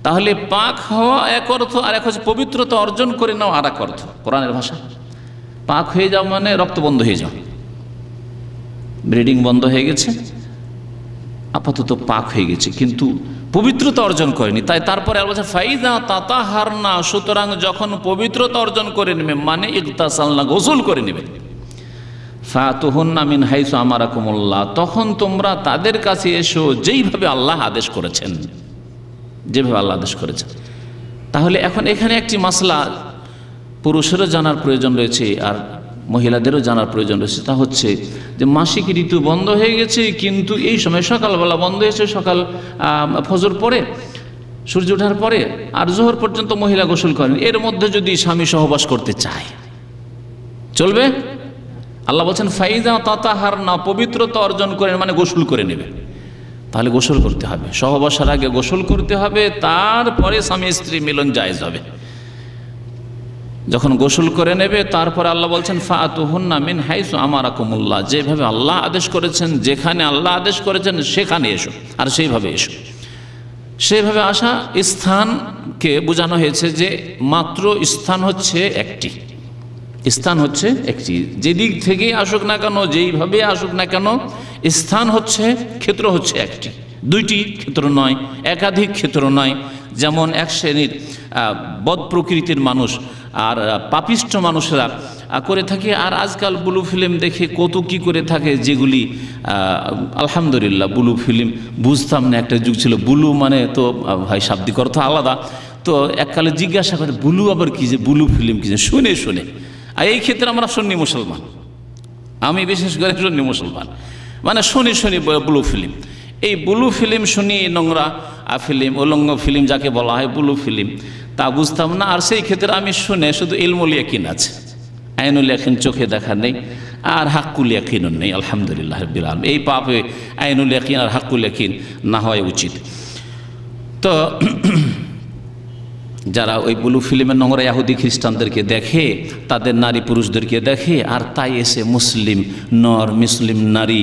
তাহলে পাক হওয়া এক অর্থ, আর এক হচ্ছে পবিত্রতা অর্জন করে নেওয়া আর এক অর্থ। কোরআনের ভাষা পাক হয়ে যাওয়া মানে রক্ত বন্ধ হয়ে যাওয়া, ব্লিডিং বন্ধ হয়ে গেছে, আপাতত পাক হয়ে গেছে, কিন্তু পবিত্রতা অর্জন করেনি। তাই তারপরে আর বলছে ফাইদা তাতাহারনা, সুতরাং যখন পবিত্রতা অর্জন করে নেবে মানে ইগতাসালনা, গোসল করে নেবে। ফাতুহুন্না মিন হাইসু আমারাকুমুল্লাহ, তখন তোমরা তাদের কাছে এসো যেইভাবে আল্লাহ আদেশ করেছেন, যেভাবে আল্লাহ আদেশ করেছেন। তাহলে এখন এখানে একটি মাসলা পুরুষেরও জানার প্রয়োজন রয়েছে আর মহিলাদেরও জানার প্রয়োজন রয়েছে, তা হচ্ছে যে মাসিক ঋতু বন্ধ হয়ে গেছে, কিন্তু এই সময় সকালবেলা বন্ধ হয়েছে, সকাল ফজর পরে, সূর্য ওঠার পরে আর জোহর পর্যন্ত মহিলা গোসল করেন, এর মধ্যে যদি স্বামী সহবাস করতে চায় চলবে? আল্লাহ বলছেন ফাইজা তাতাহারনা, পবিত্রতা অর্জন করেন মানে গোসল করে নেবে। তাহলে গোসল করতে হবে, সহবাসের আগে গোসল করতে হবে, তারপরে স্বামী স্ত্রী মিলন জায়েজ হবে। যখন গোসল করে নেবে তারপরে আল্লাহ বলছেন ফাতুহুন্না মিন হাইসু আমারাকুমুল্লাহ, যেভাবে আল্লাহ আদেশ করেছেন, যেখানে আল্লাহ আদেশ করেছেন সেখানে এসো, আর সেইভাবে এসো। সেইভাবে আসা স্থানকে বোঝানো হয়েছে যে মাত্র স্থান হচ্ছে একটি, স্থান হচ্ছে একটি, যেদিক থেকে আসুক না কেন, যেইভাবে আসুক না কেন, স্থান হচ্ছে, ক্ষেত্র হচ্ছে একটি, দুইটি ক্ষেত্র নয়, একাধিক ক্ষেত্র নয়। যেমন এক শ্রেণীর বদ প্রকৃতির মানুষ আর পাপিষ্ঠ মানুষরা করে থাকে, আর আজকাল ব্লু ফিল্ম দেখে কত কি করে থাকে, যেগুলি আলহামদুলিল্লাহ ব্লু ফিল্ম বুঝতাম না, একটা যুগ ছিল ব্লু মানে তো ভাই শাব্দিক অর্থ আলাদা, তো এককালে জিজ্ঞাসা করে ব্লু আবার কি, যে ব্লু ফিল্ম কি, শুনে শুনে। আর এই ক্ষেত্রে আমরা সুন্নি মুসলমান, আমি বিশেষ করে সুন্নি মুসলমান, মানে শুনি শুনি ব্লু ফিল্ম, এই ব্লু ফিল্ম শুনি, নোংরা ফিল্ম, উলঙ্গ ফিল্ম যাকে বলা হয় ব্লু ফিল্ম, তা বুঝতাম না। আর সেই ক্ষেত্রে আমি শুনে শুধু ইলমুল ইয়াকিন আছে, আইনুল ইয়াকিন চোখে দেখা নেই, আর হাক্কুল ইয়াকিনও নেই। আলহামদুলিল্লাহ রাব্বিল আলামিন, এই পাপে আইনুল ইয়াকিন আর হাক্কুল ইয়াকিন না হওয়া উচিত। তো যারা ওই ব্লু ফিল্মের নোংরা ইহুদি খ্রিস্টানদেরকে দেখে, তাদের নারী পুরুষদেরকে দেখে, আর তাই এসে মুসলিম নর, মুসলিম নারী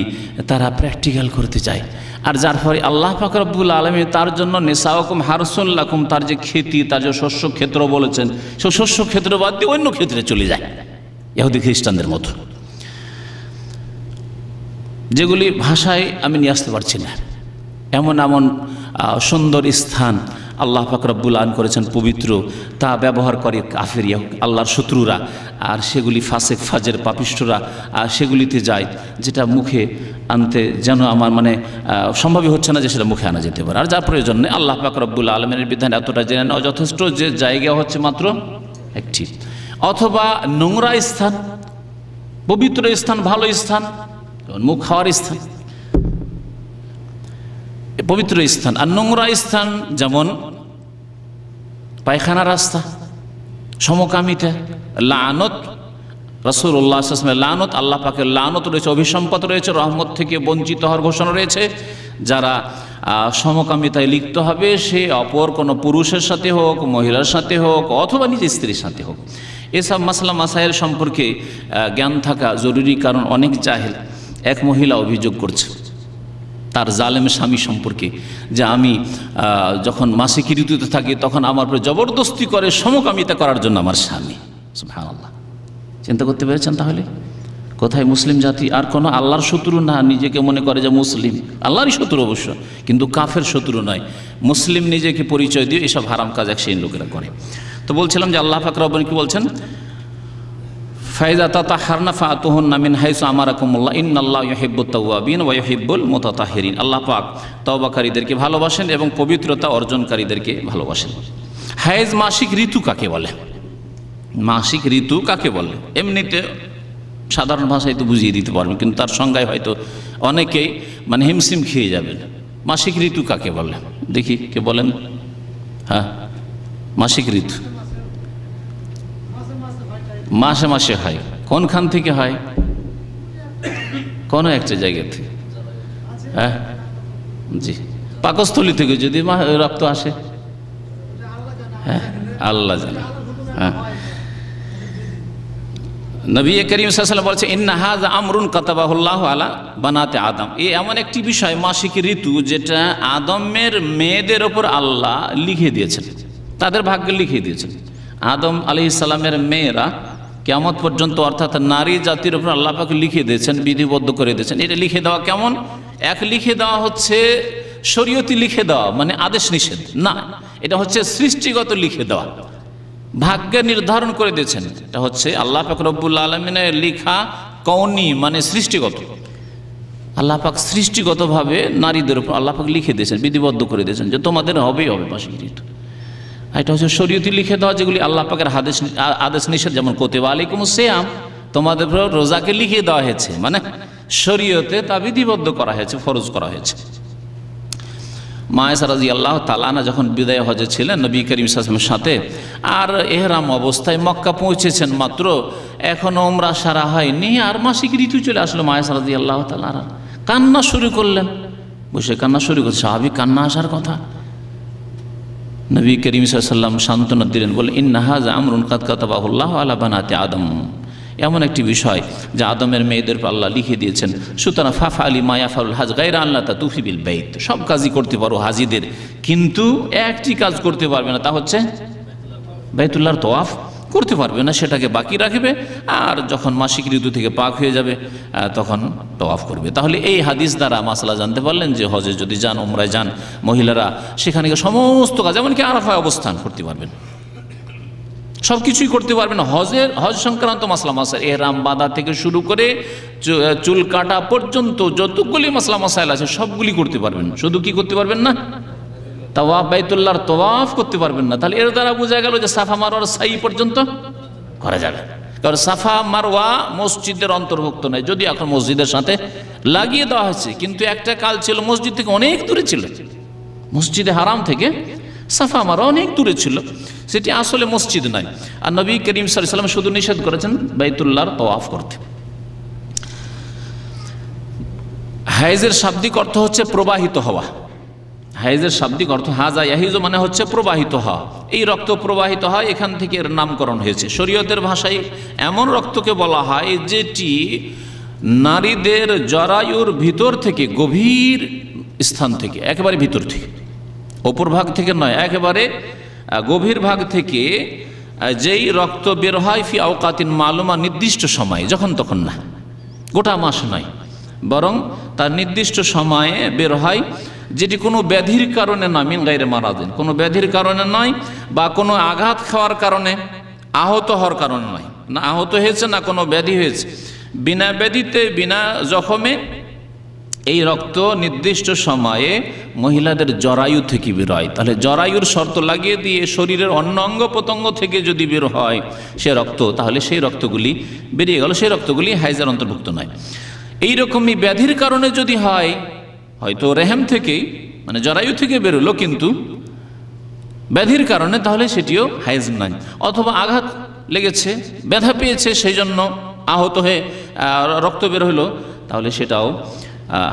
তারা প্র্যাকটিক্যাল করতে চায়। আর যার ফলে আল্লাহ পাক রব্বুল আলামিন তার জন্য নিসাউকুম হারসুন লাকুম, তার যে খেতি, তার যে শস্য ক্ষেত্র বলেছেন, সেই শস্য ক্ষেত্র বাদ দিয়ে অন্য ক্ষেত্রে চলে যায় ইহুদি খ্রিস্টানদের মতো, যেগুলি ভাষায় আমি নিয়ে আসতে পারছি না। এমন এমন সুন্দর স্থান আল্লাহ পাক রব্বুল আলামিন করেছেন পবিত্র, তা ব্যবহার করে কাফের আল্লাহর শত্রুরা, আর সেগুলি ফাসেক ফাজের পাপিষ্ঠরা সেগুলিতে যায়, যেটা মুখে আনতে যেন আমার মানে সম্ভবই হচ্ছে না যে সেটা মুখে আনা যেতে পারে। আর যার প্রয়োজন নেই, আল্লাহ পাক রব্বুল আলামিনের বিধান এতটা জেনে নেওয়া যথেষ্ট যে জায়গা হচ্ছে মাত্র একটি, অথবা নোংরা স্থান, পবিত্র স্থান, ভালো স্থান, মুখ খাওয়ার স্থান, পবিত্র স্থান। আর নোংরা স্থান যেমন পায়খানা রাস্তা, সমকামিতা, লানত, রাসূলুল্লাহ সাল্লাল্লাহু আলাইহি ওয়াসাল্লাম লানত, আল্লাহ পাকের লানত রয়েছে, অভিসম্পাত রয়েছে, রহমত থেকে বঞ্চিত হওয়ার ঘোষণা রয়েছে। যারা সমকামিতায় লিপ্ত হবে সে অপর কোনো পুরুষের সাথে হোক, মহিলার সাথে হোক, অথবা নিজের স্ত্রীর সাথে হোক। এসব মাসলা মাসাইল সম্পর্কে জ্ঞান থাকা জরুরি, কারণ অনেক জাহেল। এক মহিলা অভিযোগ করছে তার জালেম স্বামী সম্পর্কে, যে আমি যখন মাসিক ঋতুতে থাকি তখন আমার উপরে জবরদস্তি করে সমকামিতা করার জন্য আমার স্বামী। সুবহানাল্লাহ, চিন্তা করতে পেরেছেন? তাহলে কোথায় মুসলিম জাতি আর কোনো আল্লাহর শত্রু না, নিজেকে মনে করে যে মুসলিম, আল্লাহরই শত্রু অবশ্য, কিন্তু কাফের শত্রু নয়, মুসলিম নিজেকে পরিচয় দিয়ে এসব হারাম কাজ এক সেই লোকেরা করে। তো বলছিলাম যে আল্লাহ পাক রব্বুল কি বলছেন, ফাইজা তাতাহারনা ফাতুহুন্না মিন হাইসু আমারাকুমুল্লাহ ইন্নাল্লাহা ইউহিব্বুত তাওয়াবিন ওয়া ইউহিব্বুল মুতাতাহহিরিন। আল্লাহ পাক তওবাকারীদেরকে ভালোবাসেন এবং পবিত্রতা অর্জনকারীদেরকে ভালোবাসেন। হায়েজ মাসিক ঋতু কাকে বলে? মাসিক ঋতু কাকে বলে? এমনিতে সাধারণ ভাষায় তো বুঝিয়ে দিতে পারবেন, কিন্তু তার সংজ্ঞায় হয়তো অনেকেই মানে হিমশিম খেয়ে যাবেন। মাসিক ঋতু কাকে বলে দেখি, কে বলেন? হ্যাঁ, মাসিক ঋতু মাসে মাসে হয়। কোনখান থেকে হয়? কোনো একটা জায়গা থেকে। হ্যাঁ জি, পাকস্থলী থেকে যদি রক্ত আসে, হ্যাঁ আল্লাহ জানে। হ্যাঁ, নবী করিম সাল্লাল্লাহু আলাইহি ওয়াসাল্লাম বলেছেন ইন্না হাযা আমরুন কাতাবাহুল্লাহু আলা বানাতে আদম। এই এমন একটি বিষয়, মাসিক ঋতু, যেটা আদমের মেয়েদের ওপর আল্লাহ লিখে দিয়েছেন, তাদের ভাগ্যে লিখে দিয়েছেন। আদম আলাইহিস সালামের মেয়েরা কিয়ামত পর্যন্ত, অর্থাৎ নারী জাতির উপর আল্লাহ পাক লিখে দিয়েছেন, বিধিবদ্ধ করে দিয়েছেন। এটা লিখে দেওয়া কেমন? এক লিখে দেওয়া হচ্ছে শরীয়তি লিখে দেওয়া, মানে আদেশ নিষেধ না, এটা হচ্ছে সৃষ্টিগত লিখে দেওয়া, ভাগ্যে নির্ধারণ করে দিয়েছেন। এটা হচ্ছে আল্লাহ পাক রব্বুল আলামিনের লিখা কওনি মানে সৃষ্টিগত। আল্লাহ পাক সৃষ্টিগতভাবে নারীদের উপর আল্লাহ পাক লিখে দিয়েছেন, বিধিবদ্ধ করে দিয়েছেন যে তোমাদের হবেই হবে মাসিক ঋতু। এটা হচ্ছে শরীয়তে লিখে দেওয়া, যেগুলি আল্লাহ পাকের আদেশ নিষেধ, যেমন কুতিবা আলাইকুমুস সিয়াম, তোমাদের উপর রোজাকে লিখে দেওয়া হয়েছে, মানে শরীয়তে তা বিধিবদ্ধ করা হয়েছে, ফরজ করা হয়েছে। মা আয়েশা রাদিয়াল্লাহু তাআলা আনহা যখন বিদায় হজে ছিলেন নবী করিম সাল্লাল্লাহু আলাইহি ওয়াসাল্লামের সাথে, আর এহরাম অবস্থায় মক্কা পৌঁছেছেন মাত্র, এখনো উমরা সারা হয়নি, আর মাসিক ঋতু চলে আসলো। মা আয়েশা রাদিয়াল্লাহু তাআলা কান্না শুরু করলেন, বসে কান্না শুরু করছে, স্বাভাবিক কান্না আসার কথা। নবী করিম সাল্লাল্লাহু আলাইহি ওয়াসাল্লাম সান্ত্বনা দিলেন, বলে ইন্না হাযা আমরুন কাদ কাতাবাহুল্লাহু আলা বানাতি আদম, এমন একটি বিষয় যা আদমের মেয়েদের আল্লাহ লিখে দিয়েছেন। সুতরাং ফাফআলি মা ইয়াফআলুল হাজ গায়রা আল্লাহ তাতুফি বিল বাইত, সব কাজই করতে পারো হাজিদের, কিন্তু একটি কাজ করতে পারবে না, তা হচ্ছে বাইতুল্লাহর তওয়াফ করতে পারবে না, সেটাকে বাকি রাখবে, আর যখন মাসিক ঋতু থেকে পাক হয়ে যাবে তখন তওয়াফ করবে। তাহলে এই হাদিস দ্বারা মাসলা জানতে পারলেন যে হজে যদি যান, উমরায় যান মহিলারা, সেখানে সমস্ত কাজ, এমনকি আরাফায় অবস্থান করতে পারবেন, সব কিছুই করতে পারবেন। হজ সংক্রান্ত মাসলা মাসাইল, এহরাম বাঁধা থেকে শুরু করে চুল কাটা পর্যন্ত যতগুলি মাসলা মাসাইল আছে সবগুলি করতে পারবেন, শুধু কি করতে পারবেন না, তাওয়াফ, বাইতুল্লাহর তাওয়াফ করতে পারবেন না। তাহলে এর দ্বারা বোঝা গেল যে সাফা মারওয়ার সাই পর্যন্ত করা যাবে, কারণ সাফা মারওয়া মসজিদের অন্তর্ভুক্ত নয়, যদি এখন মসজিদের সাথে লাগিয়ে দেওয়া হয়েছে, কিন্তু একটা কাল ছিল মসজিদ থেকে অনেক দূরে ছিল, মসজিদে হারাম থেকে সাফা মারওয়া অনেক দূরে ছিল, সেটি আসলে মসজিদ নয়। আর নবী করিম সাল্লাল্লাহু আলাইহি ওয়াসাল্লাম শুধু নিষেধ করেছেন বাইতুল্লাহর তাওয়াফ করতে। হাইজের শাব্দিক অর্থ হচ্ছে প্রবাহিত হওয়া। হাইজের শাব্দিক অর্থ হাজা ইয়াহিজু মানে হচ্ছে প্রবাহিত হওয়া, এই রক্ত প্রবাহিত হয়, এখান থেকে এর নামকরণ হয়েছে। শরীয়তের ভাষায় এমন রক্তকে বলা হয় যেটি নারীদের জরায়ুর ভিতর থেকে, গভীর স্থান থেকে, একেবারে ভিতর থেকে, অপর ভাগ থেকে নয়, একেবারে গভীর ভাগ থেকে যেই রক্ত বের হয় ফি আওকাতিন মালুমা, নির্দিষ্ট সময়ে, যখন তখন না, গোটা মাস নয়, বরং তার নির্দিষ্ট সময়ে বের হয়, যেটি কোনো ব্যাধির কারণে নয়, মিন গায়রে মারাদিন, কোনো ব্যাধির কারণে নয়, বা কোনো আঘাত খাওয়ার কারণে, আহত হওয়ার কারণে নয়, না আহত হয়েছে না কোনো ব্যাধি হয়েছে, বিনা ব্যাধিতে, বিনা জখমে এই রক্ত নির্দিষ্ট সময়ে মহিলাদের জরায়ু থেকে বের হয়। তাহলে জরায়ুর শর্ত লাগিয়ে দিয়ে শরীরের অন্য অঙ্গ প্রত্যঙ্গ থেকে যদি বের হয় সে রক্ত, তাহলে সেই রক্তগুলি বেরিয়ে গেল, সেই রক্তগুলি হাইজের অন্তর্ভুক্ত নয়। এইরকমই ব্যাধির কারণে যদি হয়, হয়তো রেহেম থেকেই, মানে জরায়ু থেকে বেরোলো কিন্তু ব্যাধির কারণে, তাহলে সেটিও হাইজ নয়। অথবা আঘাত লেগেছে, ব্যথা পেয়েছে, সেই জন্য আহত হয়ে রক্ত বের হলো, তাহলে সেটাও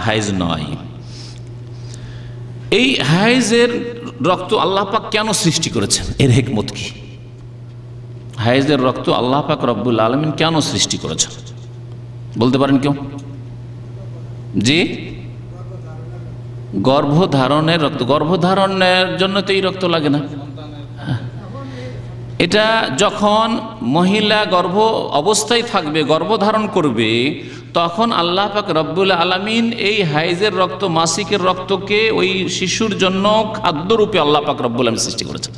হাইজ নয়। এই হাইজের রক্ত আল্লাহ পাক কেন সৃষ্টি করেছেন, এর হিকমত কি? হাইজের রক্ত আল্লাহ পাক রব্বুল আলামিন কেন সৃষ্টি করেছেন বলতে পারেন কেউ? জি, গর্ভধারণের রক্ত। গর্ভধারণের জন্য তো এই রক্ত লাগে না। এটা যখন মহিলা গর্ভ অবস্থায় থাকবে, গর্ভধারণ করবে, তখন আল্লাহ পাক রব্বুল আলামিন এই হাইজের রক্ত, মাসিকের রক্তকে ওই শিশুর জন্য খাদ্যরূপে আল্লাহ পাক রব্বুল আলামিন সৃষ্টি করেছেন।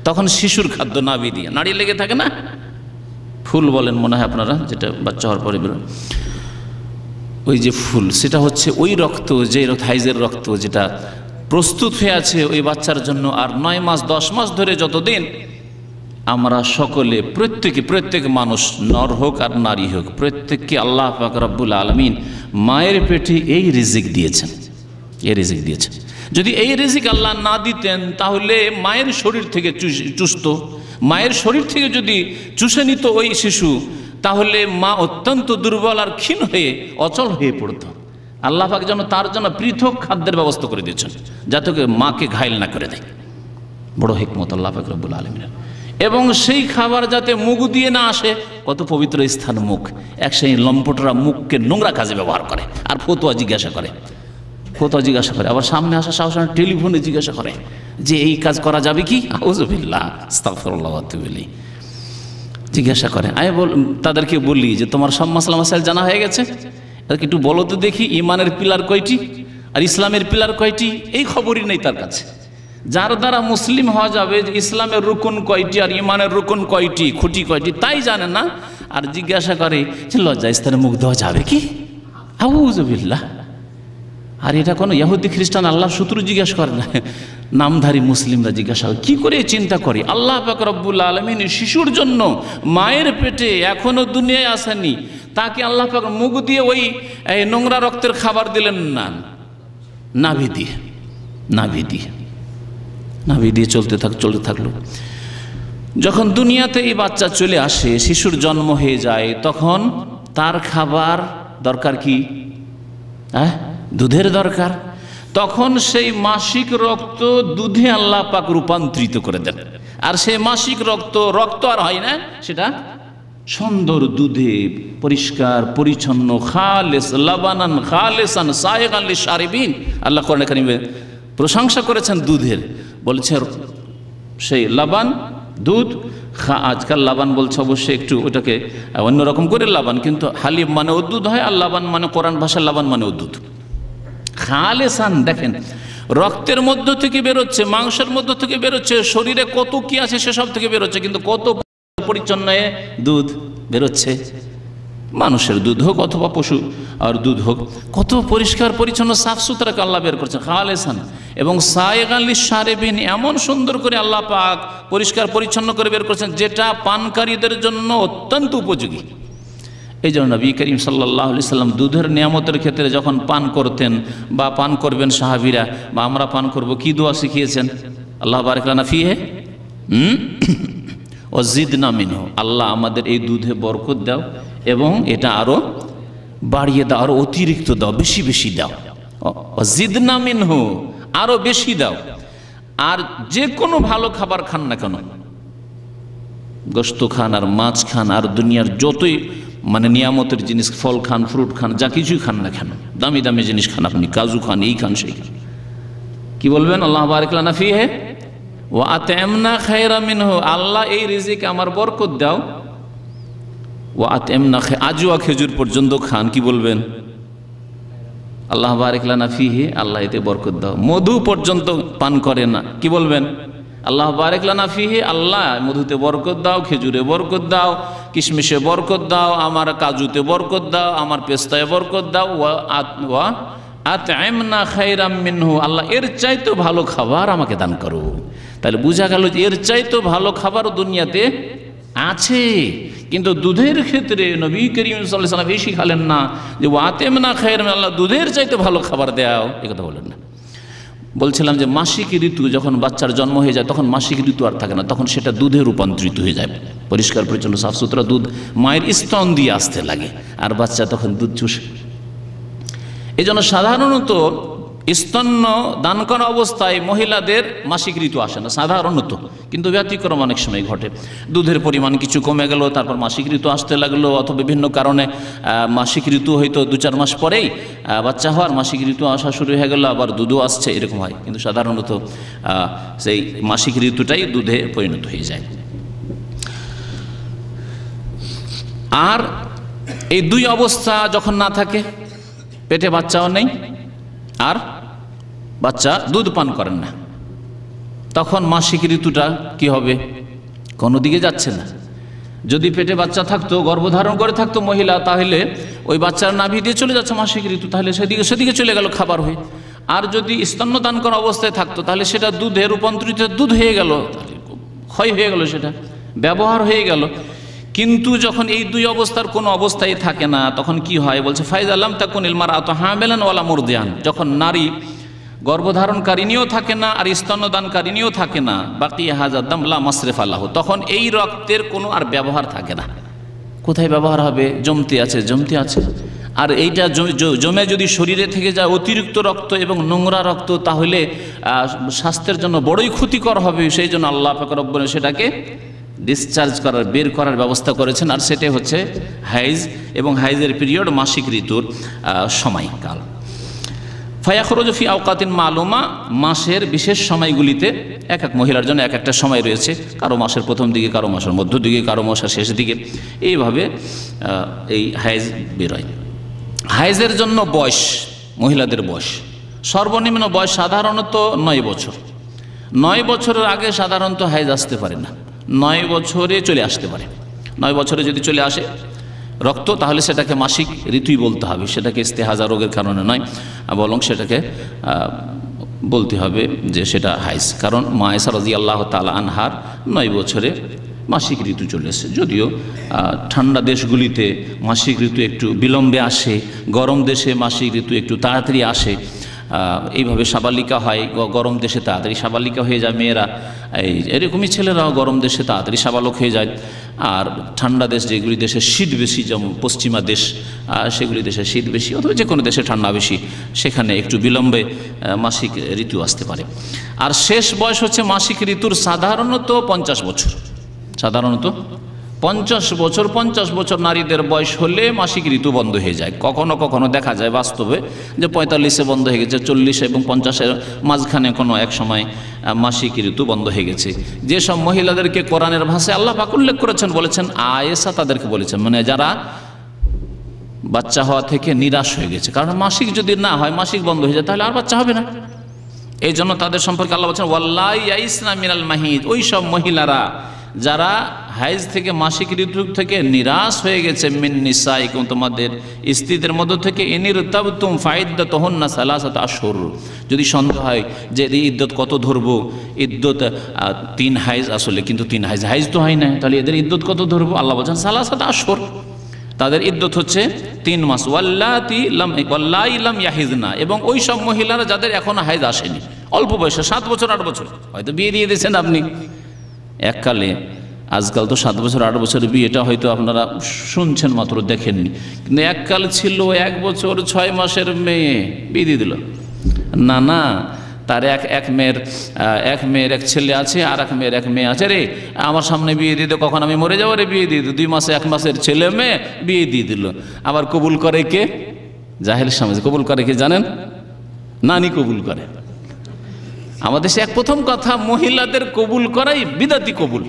তখন শিশুর খাদ্য নাভি দিয়ে, নাড়ি লেগে থাকে না, ফুল বলেন মনে হয় আপনারা, যেটা বাচ্চা হওয়ার পরে বেরোয়, ওই যে ফুল, সেটা হচ্ছে ওই রক্ত, যে হাইজের রক্ত যেটা প্রস্তুত হয়ে আছে ওই বাচ্চার জন্য। আর 9 মাস 10 মাস ধরে যতদিন আমরা সকলে, প্রত্যেক মানুষ, নর হোক আর নারী হোক, প্রত্যেককে আল্লাহ পাক রব্বুল আলামিন মায়ের পেটে এই রিজিক দিয়েছেন, এই রিজিক দিয়েছেন। যদি এই রিজিক আল্লাহ না দিতেন, তাহলে মায়ের শরীর থেকে চুষত, মায়ের শরীর থেকে যদি চুষে নিত ওই শিশু, তাহলে মা অত্যন্ত দুর্বল আর ক্ষীণ হয়ে অচল হয়ে পড়ত। আল্লাহ পাক যেন তার জন্য পৃথক খাদ্যের ব্যবস্থা করে দিয়েছেন, যাতে মাকে ঘায়েল না করে দেয়। বড় হিকমত আল্লাহ পাক রব্বুল আলামিনের। এবং সেই খাবার যাতে মুখ দিয়ে না আসে, কত পবিত্র স্থান মুখ, এক সেই লম্পটরা মুখকে নোংরা কাজে ব্যবহার করে, আর ফতোয়া জিজ্ঞাসা করে, আবার সামনে আসা সাহস টেলিফোনে জিজ্ঞাসা করে যে এই কাজ করা যাবে কি, আউযুবিল্লাহ, আস্তাগফিরুল্লাহ ওয়া আতুবু ইলাইহি, জিজ্ঞাসা করে। আমি তাদেরকে বলি যে তোমার সব মাসলা মাসাইল জানা হয়ে গেছে, একটু বলো তো দেখি, ইমানের পিলার কয়টি আর ইসলামের পিলার কয়টি? এই খবরই নেই তার কাছে। যার দ্বারা মুসলিম হওয়া যাবে, যে ইসলামের রুকুন কয়টি আর ইমানের রুকুন কয়টি, খুঁটি কয়টি, তাই জানে না। আর জিজ্ঞাসা করে যে লজ্জাস্থানে মুখ দেওয়া যাবে কি? আউযুবিল্লাহ। আর এটা কোনো ইহুদি খ্রিস্টান আল্লাহর শত্রু জিজ্ঞাসা করে না, নামধারী মুসলিমরা জিজ্ঞাসা করে। কী করে চিন্তা করি, আল্লাহ পাক রব্বুল আলামিন শিশুর জন্য মায়ের পেটে এখনও দুনিয়ায় আসেনি, তাকে আল্লাহ পাক মুখ দিয়ে ওই নোংরা রক্তের খাবার দিলেন না, নাভি দিয়ে চলতে থাকলো। যখন দুনিয়াতে এই বাচ্চা চলে আসে, শিশুর জন্ম হয়ে যায়, তখন তার খাবার দরকার কি? দুধের দরকার। তখন সেই মাসিক রক্ত দুধে আল্লাহ পাক রূপান্তরিত করে দেন। আর সেই মাসিক রক্ত আর হয় না, সেটা সুন্দর দুধে পরিষ্কার পরিচ্ছন্ন, খালেস লাবানান খালেসান সায়গান লিশারিবিন। আল্লাহ কোরআনে কারিমে প্রশংসা করেছেন দুধের, বলছে সেই লাবান দুধ। আজকাল লাবান বলছে অবশ্যই একটু ওটাকে অন্যরকম করে লাবান, কিন্তু হালিব মানে দুধ হয়, আর লাবান মানে কোরআন ভাষার লাবান মানে দুধ। খালেসান, দেখেন রক্তের মধ্য থেকে বেরোচ্ছে, মাংসের মধ্য থেকে বেরোচ্ছে, শরীরে কত কি আছে সেসব থেকে বেরোচ্ছে, কিন্তু কত পরিচ্ছন্ন দুধ বেরোচ্ছে। মানুষের দুধ হোক অথবা পশু আর দুধ হোক, কত পরিষ্কার পরিচ্ছন্ন সাফ সুতরা আল্লাহ বের করছেন, খালেসান। এবং সায়গান লিশারিবিন, এমন সুন্দর করে আল্লাহ পাক পরিষ্কার পরিচ্ছন্ন করে বের করছেন, যেটা পানকারীদের জন্য অত্যন্ত উপযোগী। এই জন্য নবী করিম সাল্লাল্লাহু আলাইহি সাল্লাম দুধের নিয়ামতের ক্ষেত্রে যখন পান করতেন বা পান করবেন সাহাবীরা বা আমরা পান করব, কি দোয়া শিখিয়েছেন? আল্লাহ বারিক লানা ফিহি ওয়া জিদনা মিনহু, আল্লাহ আমাদের এই দুধে বরকত দাও এবং এটা আরো বাড়িয়ে দাও, আরো অতিরিক্ত দাও, বেশি বেশি দাও। ওয়া জিদনা মিনহু, আরো বেশি দাও। আর যে কোনো ভালো খাবার খান না কেন, গোশত খান আর মাছ খান আর দুনিয়ার যতই মানে নিয়ামতের জিনিস, ফল খান, ফ্রুট খান, যা কিছুই খান না কেন, দামি দামি জিনিস খান, আপনি কাজু খান, এই খান সেই খান, কি বলবেন? আল্লাহ বারিক লানা ফিহি ওয়া আত'ইমনা খায়রা মিনহু, আল্লাহ এই রিজিক আমার বরকত দাও। ওয়া আত'ইমনা, আজওয়া খেজুর পর্যন্ত খান, কি বলবেন? আল্লাহ বারিক লানা ফিহি, আল্লাহ এতে বরকত দাও। মধু পর্যন্ত পান করে না, কি বলবেন? আল্লাহ বারিক লানা ফিহি, আল্লাহ মধুতে বরকত দাও, খেজুরে বরকত দাও, কিশমিশে বরকত দাও, আমার কাজুতে বরকত দাও, আমার পেস্তায় বরকত দাও। ওয়া আত'ইমনা খায়রাম মিনহু, আল্লাহ এর চাইতে ভালো খাবার আমাকে দান করো। তাহলে বোঝা গেল যে এর চাইতে ভালো খাবার দুনিয়াতে আছে, কিন্তু দুধের ক্ষেত্রে নবী করিম সাল্লাল্লাহু আলাইহি ওয়াসাল্লাম এই শিখালেন না যে ওয়া আত'ইমনা খায়রাম, আল্লাহ দুধের চাইতে ভালো খাবার দাও, এই কথা বলেন না। বলছিলাম যে মাসিক ঋতু যখন বাচ্চার জন্ম হয়ে যায়, তখন মাসিক ঋতু আর থাকে না, তখন সেটা দুধে রূপান্তরিত হয়ে যায়। পরিষ্কার পরিচ্ছন্ন সাফ সুতরা দুধ মায়ের স্তন দিয়ে আসতে লাগে, আর বাচ্চা তখন দুধ চুষে। এই জন্য সাধারণত স্তন্য দান করা অবস্থায় মহিলাদের মাসিক ঋতু আসে না সাধারণত, কিন্তু ব্যতিক্রম অনেক সময় ঘটে। দুধের পরিমাণ কিছু কমে গেল, তারপর মাসিক ঋতু আসতে লাগলো, অথবা বিভিন্ন কারণে মাসিক ঋতু হয়তো 2-4 মাস পরেই বাচ্চা হওয়ার মাসিক ঋতু আসা শুরু হয়ে গেল, আবার দুধও আসছে, এরকম হয়। কিন্তু সাধারণত সেই মাসিক ঋতুটাই দুধে পরিণত হয়ে যায়। আর এই দুই অবস্থা যখন না থাকে, পেটে বাচ্চাও নেই আর বাচ্চা দুধ পান করেন না, তখন মাসিক ঋতুটা কি হবে? কোনো দিকে যাচ্ছে না। যদি পেটে বাচ্চা থাকতো, গর্ভধারণ করে থাকতো মহিলা, তাহলে ওই বাচ্চার নাভি দিয়ে চলে যাচ্ছে মাসিক ঋতু, তাহলে সেদিকে চলে গেল খাবার হয়ে। আর যদি স্তন্যদান করা অবস্থায় থাকতো, তাহলে সেটা দুধে রূপান্তরিত দুধ হয়ে গেল, ক্ষয় হয়ে গেল, সেটা ব্যবহার হয়ে গেল। কিন্তু যখন এই দুই অবস্থার কোনো অবস্থায় থাকে না, তখন কি হয়? বলছে ফাইজা লাম তাকুনিল মারআতু হামিলান ওয়ালা মুরদিয়ান, যখন নারী গর্ভধারণকারিণীও থাকে না আর স্তন্যদানকারিণীও থাকে না, বাকি হাজার দাম লা মাসরিফা লাহু, তখন এই রক্তের কোনো আর ব্যবহার থাকে না। কোথায় ব্যবহার হবে? জমতে আছে। আর এইটা জমে যদি শরীরে থেকে যায় অতিরিক্ত রক্ত এবং নোংরা রক্ত, তাহলে স্বাস্থ্যের জন্য বড়ই ক্ষতিকর হবে। সেই জন্য আল্লাহ পাক রব্বুল সেটাকে ডিসচার্জ করার, বের করার ব্যবস্থা করেছেন। আর সেটাই হচ্ছে হাইজ, এবং হাইজের পিরিয়ড মাসিক ঋতুর সময়কাল। ফায়াখরুজু ফি আওকাতিন মালুমা, মাসের বিশেষ সময়গুলিতে এক এক মহিলার জন্য এক একটা সময় রয়েছে, কারো মাসের প্রথম দিকে, কারো মাসের মধ্য দিকে, কারো মাসের শেষ দিকে, এইভাবে এই হাইজ বেরোয়। হাইজের জন্য বয়স, মহিলাদের বয়স সর্বনিম্ন বয়স সাধারণত 9 বছর। 9 বছরের আগে সাধারণত হাইজ আসতে পারে না, 9 বছরে চলে আসতে পারে। 9 বছরে যদি চলে আসে রক্ত, তাহলে সেটাকে মাসিক ঋতুই বলতে হবে, সেটাকে ইস্তেহাজা রোগের কারণে নয়, বরং সেটাকে বলতে হবে যে সেটা হাইজ। কারণ মা আয়েশা রাদিয়াল্লাহু তাআলা আনহার 9 বছরে মাসিক ঋতু চলে এসেছে। যদিও ঠান্ডা দেশগুলিতে মাসিক ঋতু একটু বিলম্বে আসে, গরম দেশে মাসিক ঋতু একটু তাড়াতাড়ি আসে, এইভাবে সাবালিকা হয়। গরম দেশে তাড়াতাড়ি সাবালিকা হয়ে যায় মেয়েরা, এরকমই ছেলেরাও গরম দেশে তাড়াতাড়ি সাবালক হয়ে যায়। আর ঠান্ডা দেশ যেগুলি দেশে শীত বেশি, যেমন পশ্চিমা দেশ, সেগুলি দেশে শীত বেশি, অথবা যে কোনো দেশে ঠান্ডা বেশি, সেখানে একটু বিলম্বে মাসিক ঋতু আসতে পারে। আর শেষ বয়স হচ্ছে মাসিক ঋতুর সাধারণত 50 বছর। সাধারণত 50 বছর, 50 বছর নারীদের বয়স হলে মাসিক ঋতু বন্ধ হয়ে যায়। কখনো কখনো দেখা যায় বাস্তবে যে 45-এ বন্ধ হয়ে গেছে, 40 এবং 50-এর মাঝখানে কোনো এক সময় মাসিক ঋতু বন্ধ হয়ে গেছে। যেসব মহিলাদেরকে কোরআনের ভাষায় আল্লাহ পাক উল্লেখ করেছেন, বলেছেন আয়েশা তাদেরকে বলেছেন, মানে যারা বাচ্চা হওয়া থেকে নিরাশ হয়ে গেছে। কারণ মাসিক যদি না হয়, মাসিক বন্ধ হয়ে যায়, তাহলে আর বাচ্চা হবে না। এই জন্য তাদের সম্পর্কে আল্লাহ বলছেন ওয়াল্লাহি ইয়াইসনা মিনাল মাহিদ, ওই সব মহিলারা যারা হাইজ থেকে মাসিক ঋতু থেকে নিরাশ হয়ে গেছে, মিন নিসাইকুম, তোমাদের স্ত্রীদের মধ্য থেকে, ইনিরতাবতুম ফাইদ্দাতুহুন্না সালাসাতু আশহুর, যদি সন্দেহ হয় যে এই ইদ্যত কত ধরবো, ইদ্যত 3 হাইজ আসলে, কিন্তু 3 হাইজ তো হয় না, তাহলে এদের ইদ্যত কত ধরবো? আল্লাহ বলছেন সালাসাতু আশহুর, তাদের ইদ্যত হচ্ছে 3 মাস। ওয়াল্লাতি লাম ইয়াহিজনা, এবং ওই সব মহিলারা যাদের এখনো হাইজ আসেনি, অল্প বয়সে 7 বছর 8 বছর, হয়তো বিয়ে দিয়ে দিয়েছেন আপনি এককালে। আজকাল তো 7 বছর 8 বছরের বিয়েটা হয়তো আপনারা শুনছেন মাত্র, দেখেননি, কিন্তু এককাল ছিল 1 বছর 6 মাসের মেয়ে বিয়ে দিয়ে দিল। না, তার এক মেয়ের এক ছেলে আছে, আর এক মেয়ের এক মেয়ে আছে, রে আমার সামনে বিয়ে দিয়ে দিল, কখন আমি মরে যাবো রে, বিয়ে দিয়ে দিল। 2 মাসে 1 মাসের ছেলে মেয়ে বিয়ে দিয়ে দিল। আবার কবুল করে কে? জাহেল সমাজে কবুল করে কে জানেন? নানি কবুল করে। আমাদের দেশে প্রথম কথা, মহিলাদের কবুল করাই বিদাতি কবুল।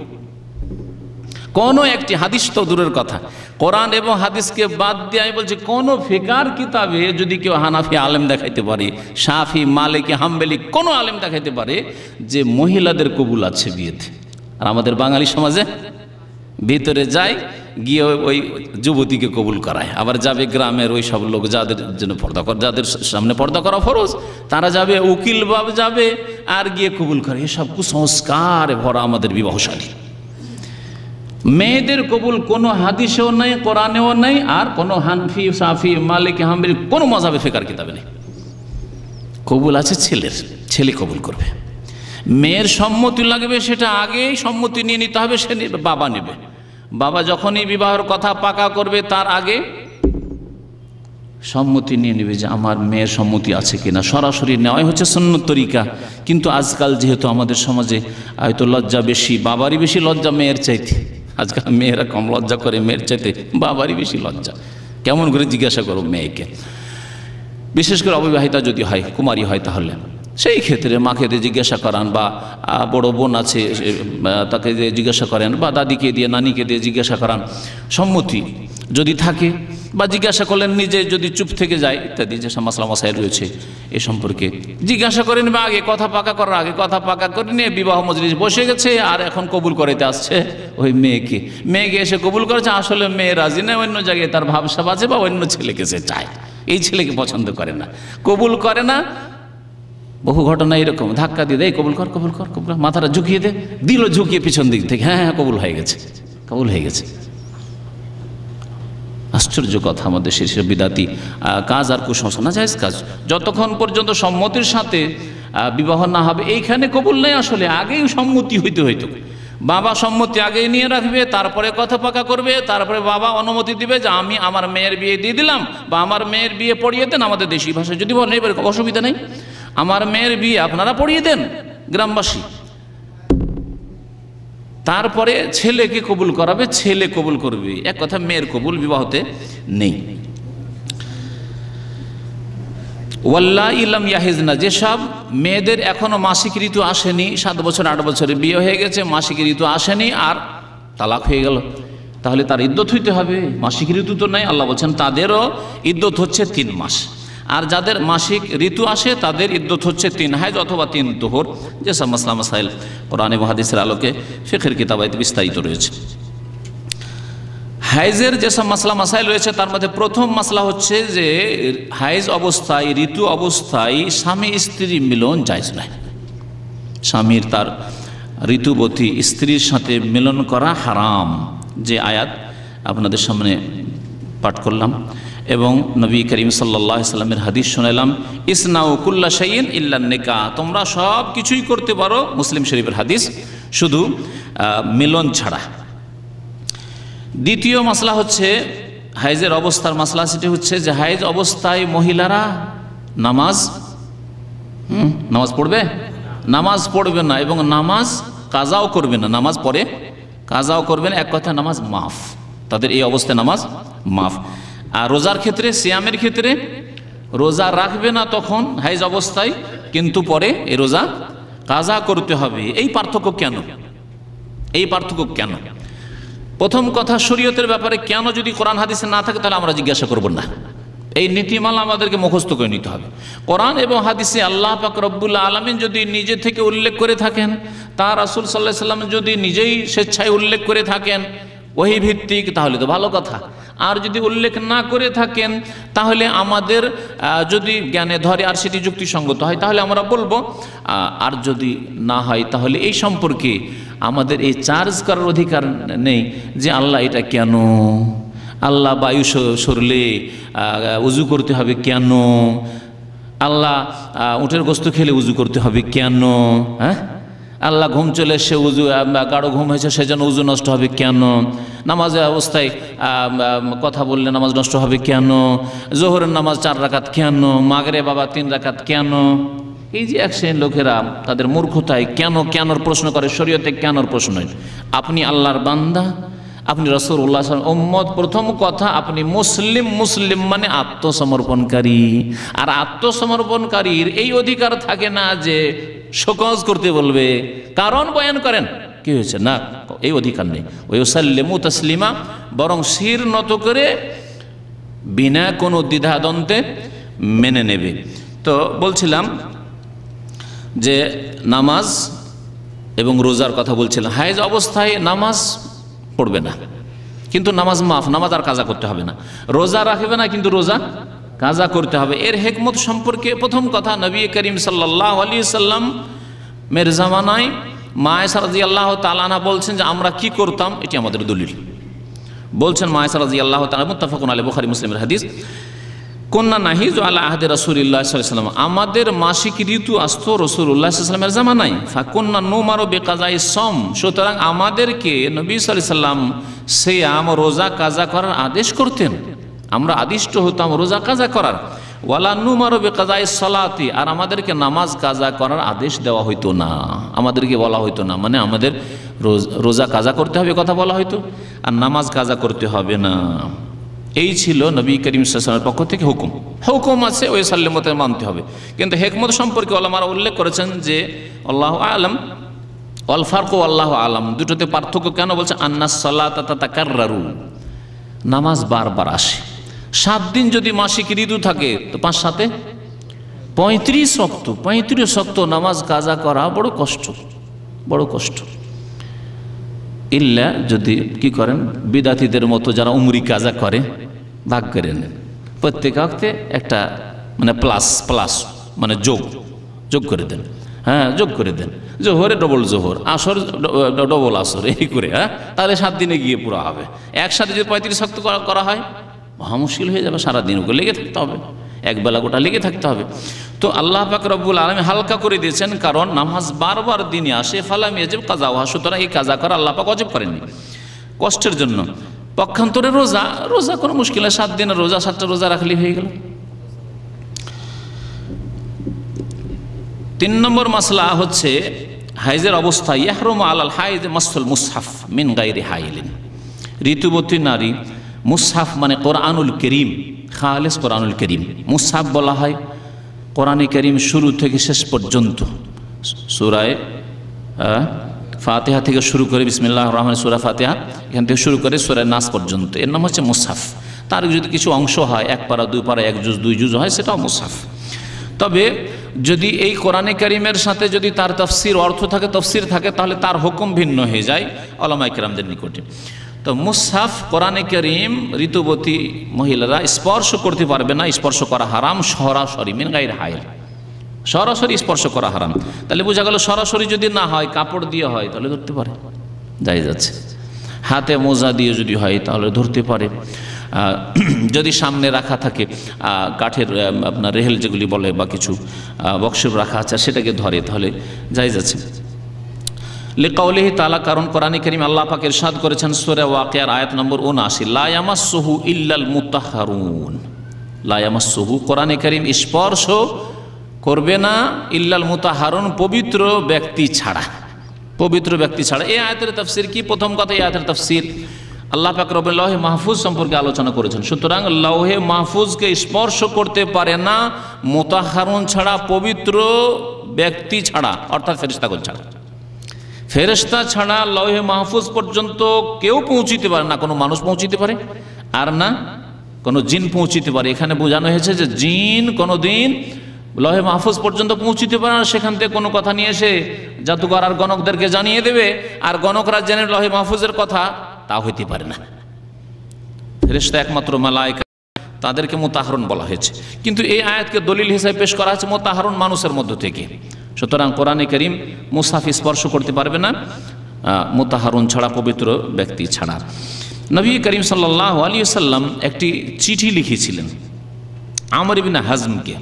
কোন একটি হাদিস তো দূরের কথা, কোরআন এবং হাদিসকে বাদ দিয়ে আমি বলছি, কোন ফিকার কিতাবে যদি কেউ হানাফি আলেম দেখাইতে পারে, শাফি, মালিকি, হাম্বলি কোন আলেম দেখাইতে পারে যে মহিলাদের কবুল আছে বিয়েতে। আর আমাদের বাঙালি সমাজে ভিতরে যায়, গিয়ে ওই যুবতীকে কবুল করায়, আবার যাবে গ্রামের ওই সব লোক যাদের জন্য যাদের সামনে পর্দা করা ফরজ, তারা যাবে, উকিল বাব যাবে, আর গিয়ে কবুল করে। এসব কুসংস্কার ভরা আমাদের বিবাহশালী। মেয়েদের কবুল কোনো হাদিসেও নেই, কোরআনেও নেই, আর কোনো হানফি, সাফি, মালিকি, হাম্বলি কোনো মাযহাবে ফিকার কিতাবে নেই। কবুল আছে ছেলের, ছেলে কবুল করবে। মেয়ের সম্মতি লাগবে, সেটা আগেই সম্মতি নিয়ে নিতে হবে, সে বাবা নেবে। বাবা যখনই বিবাহের কথা পাকা করবে, তার আগে সম্মতি নিয়ে নেবে যে আমার মেয়ের সম্মতি আছে কিনা। সরাসরি নেওয়াই হচ্ছে সুন্নত তরিকা। কিন্তু আজকাল যেহেতু আমাদের সমাজে হয়তো লজ্জা বেশি, বাবারই বেশি লজ্জা মেয়ের চাইতে। আজকাল মেয়েরা কম লজ্জা করে, মেয়ের চাইতে বাবারই বেশি লজ্জা। কেমন করে জিজ্ঞাসা করো মেয়েকে, বিশেষ করে অবিবাহিতা যদি হয়, কুমারী হয়, তাহলে সেই ক্ষেত্রে মাকে দিয়ে জিজ্ঞাসা করান, বা বড় বোন আছে তাকে দিয়ে জিজ্ঞাসা করেন, বা দাদিকে দিয়ে, নানিকে দিয়ে জিজ্ঞাসা করান। সম্মতি যদি থাকে, বা জিজ্ঞাসা করলেন নিজে যদি চুপ থেকে যায়, ইত্যাদি যে মাসলা মাসাইল রয়েছে এ সম্পর্কে জিজ্ঞাসা করেন। বা আগে কথা পাকা করার আগে কথা পাকা করে নিয়ে বিবাহ মজলিস বসে গেছে, আর এখন কবুল করাইতে আসছে ওই মেয়েকে এসে কবুল করেছে। আসলে মেয়ে রাজি না, অন্য জায়গায় তার ভাবসাব আছে, বা অন্য ছেলেকে সে চায়, এই ছেলেকে পছন্দ করে না, কবুল করে না। বহু ঘটনা এরকম, ধাক্কা দিয়ে দেয়, কবুল কর কবুল কর কবুল, মাথাটা ঝুঁকিয়ে দে, দিল ঝুঁকিয়ে পিছন দিক থেকে, হ্যাঁ কবুল হয়ে গেছে, কবুল হয়ে গেছে। আশ্চর্য কথা, আমাদের সেসব বিদাতি কাজ আর কুসংস্কার না জায়েজ কাজ। যতক্ষণ পর্যন্ত সম্মতির সাথে বিবাহ না হবে, এইখানে কবুল নেই। আসলে আগেই সম্মতি হইতো। বাবা সম্মতি আগেই নিয়ে রাখবে, তারপরে কথা পাকা করবে, তারপরে বাবা অনুমতি দিবে যে আমি আমার মেয়ের বিয়ে দিয়ে দিলাম, বা আমার মেয়ের বিয়ে পড়িয়ে দেন। আমাদের দেশি ভাষায় যদি বলেন, এবার অসুবিধা নেই, আমার মেয়ের বিয়ে আপনারা পড়িয়ে দেন গ্রামবাসী। তারপরে ছেলেকে কবুল করাবে, ছেলে কবুল করবে। এক কথা, মেয়ের কবুল বিবাহতে নেই। ওয়াল্লাহি লাম ইয়াহিজনা, যেসব মেয়েদের এখনো মাসিক ঋতু আসেনি, 7 বছর 8 বছরে বিয়ে হয়ে গেছে, মাসিক ঋতু আসেনি, আর তালাক হয়ে গেল, তাহলে তার ইদ্যত হইতে হবে। মাসিক ঋতু তো নাই, আল্লাহ বলছেন তাদেরও ইদ্যত হচ্ছে 3 মাস। আর যাদের মাসিক ঋতু আসে তাদের ইদ্যত হচ্ছে 3 হাইজ অথবা 3 তোহর, যেসব মাসলা মাসাইল কোরআন এবং হাদিসের আলোকে ফিকহের কিতাবায় বিস্তারিত রয়েছে। হাইজের যেসব মাসলা মাসাইল রয়েছে তার মধ্যে প্রথম মাসলা হচ্ছে যে হাইজ অবস্থায়, ঋতু অবস্থায় স্বামী স্ত্রী মিলন জায়েজ নয়। স্বামীর তার ঋতুবতী স্ত্রীর সাথে মিলন করা হারাম, যে আয়াত আপনাদের সামনে পাঠ করলাম এবং নবী করিম সাল্লাল্লাহু আলাইহি সাল্লামের হাদিস শোনালাম, ইসনাউ কুল্লা শাইইন ইল্লা নিকাহ, তোমরা সব কিছুই করতে পারো, মুসলিম শরীফের হাদিস, শুধু মিলন ছাড়া। দ্বিতীয় মাসলা হচ্ছে হাইজের অবস্থার মাসলা, সেটি হচ্ছে যে হাইজ অবস্থায় মহিলারা নামাজ পড়বে, নামাজ পড়বে না এবং নামাজ কাজাও করবে না, নামাজ পড়ে কাজাও করবে না, এক কথা নামাজ মাফ, তাদের এই অবস্থায় নামাজ মাফ। আর রোজার ক্ষেত্রে, সিয়ামের ক্ষেত্রে রোজা রাখবে না তখন হাইজ অবস্থায়, কিন্তু পরে এই রোজা কাজা করতে হবে। এই পার্থক্য কেন? এই পার্থক্য কেন? প্রথম কথা, শরীয়তের ব্যাপারে কেন যদি কোরআন হাদিসে না থাকে তাহলে আমরা জিজ্ঞাসা করব না। এই নীতিমালা আমাদেরকে মুখস্থ করে নিতে হবে। কোরআন এবং হাদিসে আল্লাহ পাক রব্বুল আলামিন যদি নিজে থেকে উল্লেখ করে থাকেন, তার রাসূল সাল্লাল্লাহু আলাইহি সাল্লাম যদি নিজেই স্বেচ্ছায় উল্লেখ করে থাকেন ওহী ভিত্তিক, তাহলে তো ভালো কথা। আর যদি উল্লেখ না করে থাকেন তাহলে আমাদের যদি জ্ঞানে ধরে আর সেটি যুক্তিসঙ্গত হয় তাহলে আমরা বলবো, আর যদি না হয় তাহলে এই সম্পর্কে আমাদের এই চার্জ করার অধিকার নেই যে আল্লাহ এটা কেন, আল্লাহ বায়ু সরলে উজু করতে হবে কেন, আল্লাহ উটের গোস্ত খেলে উজু করতে হবে কেন, হ্যাঁ, আল্লাহ ঘুম চলে সে উজু, গাঢ় ঘুম হয়েছে সেজন্য উজু নষ্ট হবে কেন, নামাজের অবস্থায় কথা বললে নামাজ নষ্ট হবে কেন, জোহরের নামাজ 4 রাকাত কেন, মাগরিব বাবা 3 রাকাত কেন। এই যে এক শ্রেণীর লোকেরা তাদের মূর্খতায় কেনর প্রশ্ন করে, শরীয়তে কেনর প্রশ্ন। আপনি আল্লাহর বান্দা, আপনি রাসূলুল্লাহ সাল্লাল্লাহু আলাইহি ওয়াসাল্লাম উম্মত, প্রথম কথা আপনি মুসলিম মানে আত্মসমর্পণকারী। আর আত্মসমর্পণকারীর এই অধিকার থাকে না যে শোকজ করতে বলবে, কারণ বয়ান করেন কি হয়েছে, না, এই অধিকার নেই। ওয়াসাল্লিমু তাসলিমা, বরং শির নত করে বিনা কোনো দ্বিধাদ্বন্দ্বে মেনে নেবে। তো বলছিলাম যে নামাজ এবং রোজার কথা বলছিলাম। হায়েজ অবস্থায় নামাজ পড়বে না কিন্তু নামাজ মাফ, নামাজ আর কাজা করতে হবে না। রোজা রাখবে না কিন্তু রোজা কাজা করতে হবে। এর হিকমত সম্পর্কে প্রথম কথা, নবী করিম সাল্লাল্লাহু আলাইহি সাল্লাম মের জামানায় মা আয়েশা রাদিয়াল্লাহু তাআলা আনহা বলছেন যে আমরা কি করতাম, এটি আমাদের দলিল। বলছেন মা আয়েশা রাদিয়াল্লাহু তাআলা, মুত্তাফাকুন আলাইহি, বুখারী মুসলিমের হাদিস, কন্যা নাহিজু আলা আহদে রাসূলিল্লাহ সাল্লাল্লাহু আলাইহি ওয়াসাল্লাম, আমাদের মাসিক ঋতু আসতো রাসূলুল্লাহ সাল্লাল্লাহু আলাইহি ওয়াসাল্লামের জামানায়। ফাকুন্না নুমারু বিকাজাই সম, সুতরাং আমাদেরকে নবী সাল্লাল্লাহু আলাইহি ওয়াসাল্লাম সিয়াম, রোজা কাজা করার আদেশ করতেন, আমরা আদিষ্ট হতাম রোজা কাজা করার। ওয়ালা নুমারু বিকাজাই সালাতি, আর আমাদেরকে নামাজ কাজা করার আদেশ দেওয়া হইতো না, আমাদেরকে বলা হইতো না, মানে আমাদের রোজা কাজা করতে হবে কথা বলা হইতো, আর নামাজ কাজা করতে হবে না। এই ছিল নবী করিম সাল্লাল্লাহু আলাইহি ওয়াসাল্লামের পক্ষ থেকে হুকুম আছে, ওই সাল্লামতে মানতে হবে। কিন্তু হিকমত সম্পর্কে ওলামারা উল্লেখ করেছেন যে আল্লাহু আ'লাম ওয়াল ফারকু আল্লাহু আ'লাম, দুটোতে পার্থক্য কেন বলছে, আন্নাস সালাতা তাতাকাররারু, নামাজ বারবার আসে। 7 দিন যদি মাসিক ঋতু থাকে তো 5 7 35 ওয়াক্ত নামাজ কাজা করা বড় কষ্ট। ইল্লা যদি কি করেন, বিদাতীদের মতো যারা উমরি কাজা করে ভাগ করে নেন, প্রত্যেক ওয়াক্তে একটা মানে প্লাস মানে যোগ করে দেন, হ্যাঁ যোগ করে দেন, জোহরে ডবল জোহর, আসর ডবল আসর, এই করে, হ্যাঁ, তাহলে 7 দিনে গিয়ে পুরো হবে। একসাথে যদি 35 ওয়াক্ত করা হয় মহা মুশকিল হয়ে যাবে, সারাদিন ওকে লেগে থাকতে হবে, একবেলা গোটা লেগে থাকতে হবে। তো আল্লাহ পাক রব্বুল আলামিন হালকা করে দিয়েছেন, কারণ নামাজ বারবার দিনে আসে, ফালাম ইয়াজিব কাযাওয়া, সুতরাং এই কাজা করা আল্লাহ পাক ওয়াজিব করেননি কষ্টের জন্য। পক্ষান্তরে রোজা কোনো মুশকিল নেই, 7 দিনের রোজা, 7টা রোজা রাখলেই হয়ে গেল। 3 নম্বর মাসলা হচ্ছে হাইজের অবস্থা, ইয়াহরুমু আলাল হাইজ মাসুল মুসহাফ মিন গায়রি হাইলিন, ঋতুবতী নারী মুসহাফ মানে কোরআনুল করিম, খালেস কোরআনুল করিম, মুসহাফ বলা হয় কোরআনে করিম শুরু থেকে শেষ পর্যন্ত, সূরায়ে ফাতিহা থেকে শুরু করে বিসমিল্লাহির রহমানির সূরা ফাতিহা, এখান থেকে শুরু করে সূরা নাস পর্যন্ত, এর নাম হচ্ছে মুসহাফ। তার যদি কিছু অংশ হয়, 1 পারা 2 পারা, 1 জুজ 2 জুজ হয়, সেটাও মুসহাফ। তবে যদি এই কোরআনে কারিমের সাথে যদি তার তাফসির অর্থ থাকে, তাফসির থাকে, তাহলে তার হুকুম ভিন্ন হয়ে যায় উলামায়ে কেরামদের নিকটে। তো মুসহাফ কোরআনে কারীম ঋতুবতী মহিলারা স্পর্শ করতে পারবে না, স্পর্শ করা হারাম সরাসরি মিন গাইর হাইল, সরাসরি স্পর্শ করা হারাম। তাহলে বোঝা গেল সরাসরি যদি না হয়, কাপড় দিয়ে হয় তাহলে ধরতে পারে, জায়েজ আছে। হাতে মোজা দিয়ে যদি হয় তাহলে ধরতে পারে। যদি সামনে রাখা থাকে কাঠের আপনার রেহেল যেগুলি বলে বা কিছু বক্সের রাখা আছে সেটাকে ধরে তাহলে জায়েজ আছে। লিকাউলিহি তাআলা, কারণ কোরআনে কারীম আল্লাহ পাক ইরশাদ করেছেন সূরা ওয়াকিয়ার আয়াত নম্বর 79, লা ইয়ামাসসুহু ইল্লাল মুতাহহারুন। লা ইয়ামাসসুহু, কোরআনে কারীম স্পর্শ করবে না ইল্লাল মুতাহহারুন, পবিত্র ব্যক্তি ছাড়া, পবিত্র ব্যক্তি ছাড়া। এই আয়াতের তাফসীর কি? প্রথম কথা, এই আয়াতের তাফসীর আল্লাহ পাক রব্বুল লৌহে মাহফুজ সম্পর্কে আলোচনা করেছেন। সুতরাং লৌহে মাহফুজকে স্পর্শ করতে পারে না মুতাহহারুন ছাড়া, পবিত্র ব্যক্তি ছাড়া, অর্থাৎ ফেরেশতাগণ ছাড়া। ফেরেশতা ছাড়া লৌহে মাহফুজ পর্যন্ত কেউ পৌঁছিতে পারে না। কোনো মানুষ পৌঁছিতে পারে আর না কোনো জিন পৌঁছিতে পারে। এখানে বোঝানো হয়েছে যে জিন কোনো দিন লৌহে মাহফুজ পর্যন্ত পৌঁছিতে পারে না, সেখান থেকে কোনো কথা নিয়ে এসে জাদুকর আর গণকদেরকে জানিয়ে দেবে, আর গণকরা জেনে লৌহে মাহফুজের কথা, তা হইতে পারে না। ফেরেশতা একমাত্র মালায়েকা, তাদেরকে মুতাহহারুন বলা হয়েছে। কিন্তু এই আয়াতকে দলিল হিসেবে পেশ করা হয়েছে মুতাহহারুন মানুষের মধ্য থেকে। সুতরাং কোরআনে কারীম মুসহাফ স্পর্শ করতে পারবে না মুতাহহারুন ছাড়া, পবিত্র ব্যক্তি ছাড়া। নবী করিম সাল্লাল্লাহু আলাইহি ওয়াসাল্লাম একটি চিঠি লিখেছিলেন আমর ইবনে হাজমকে।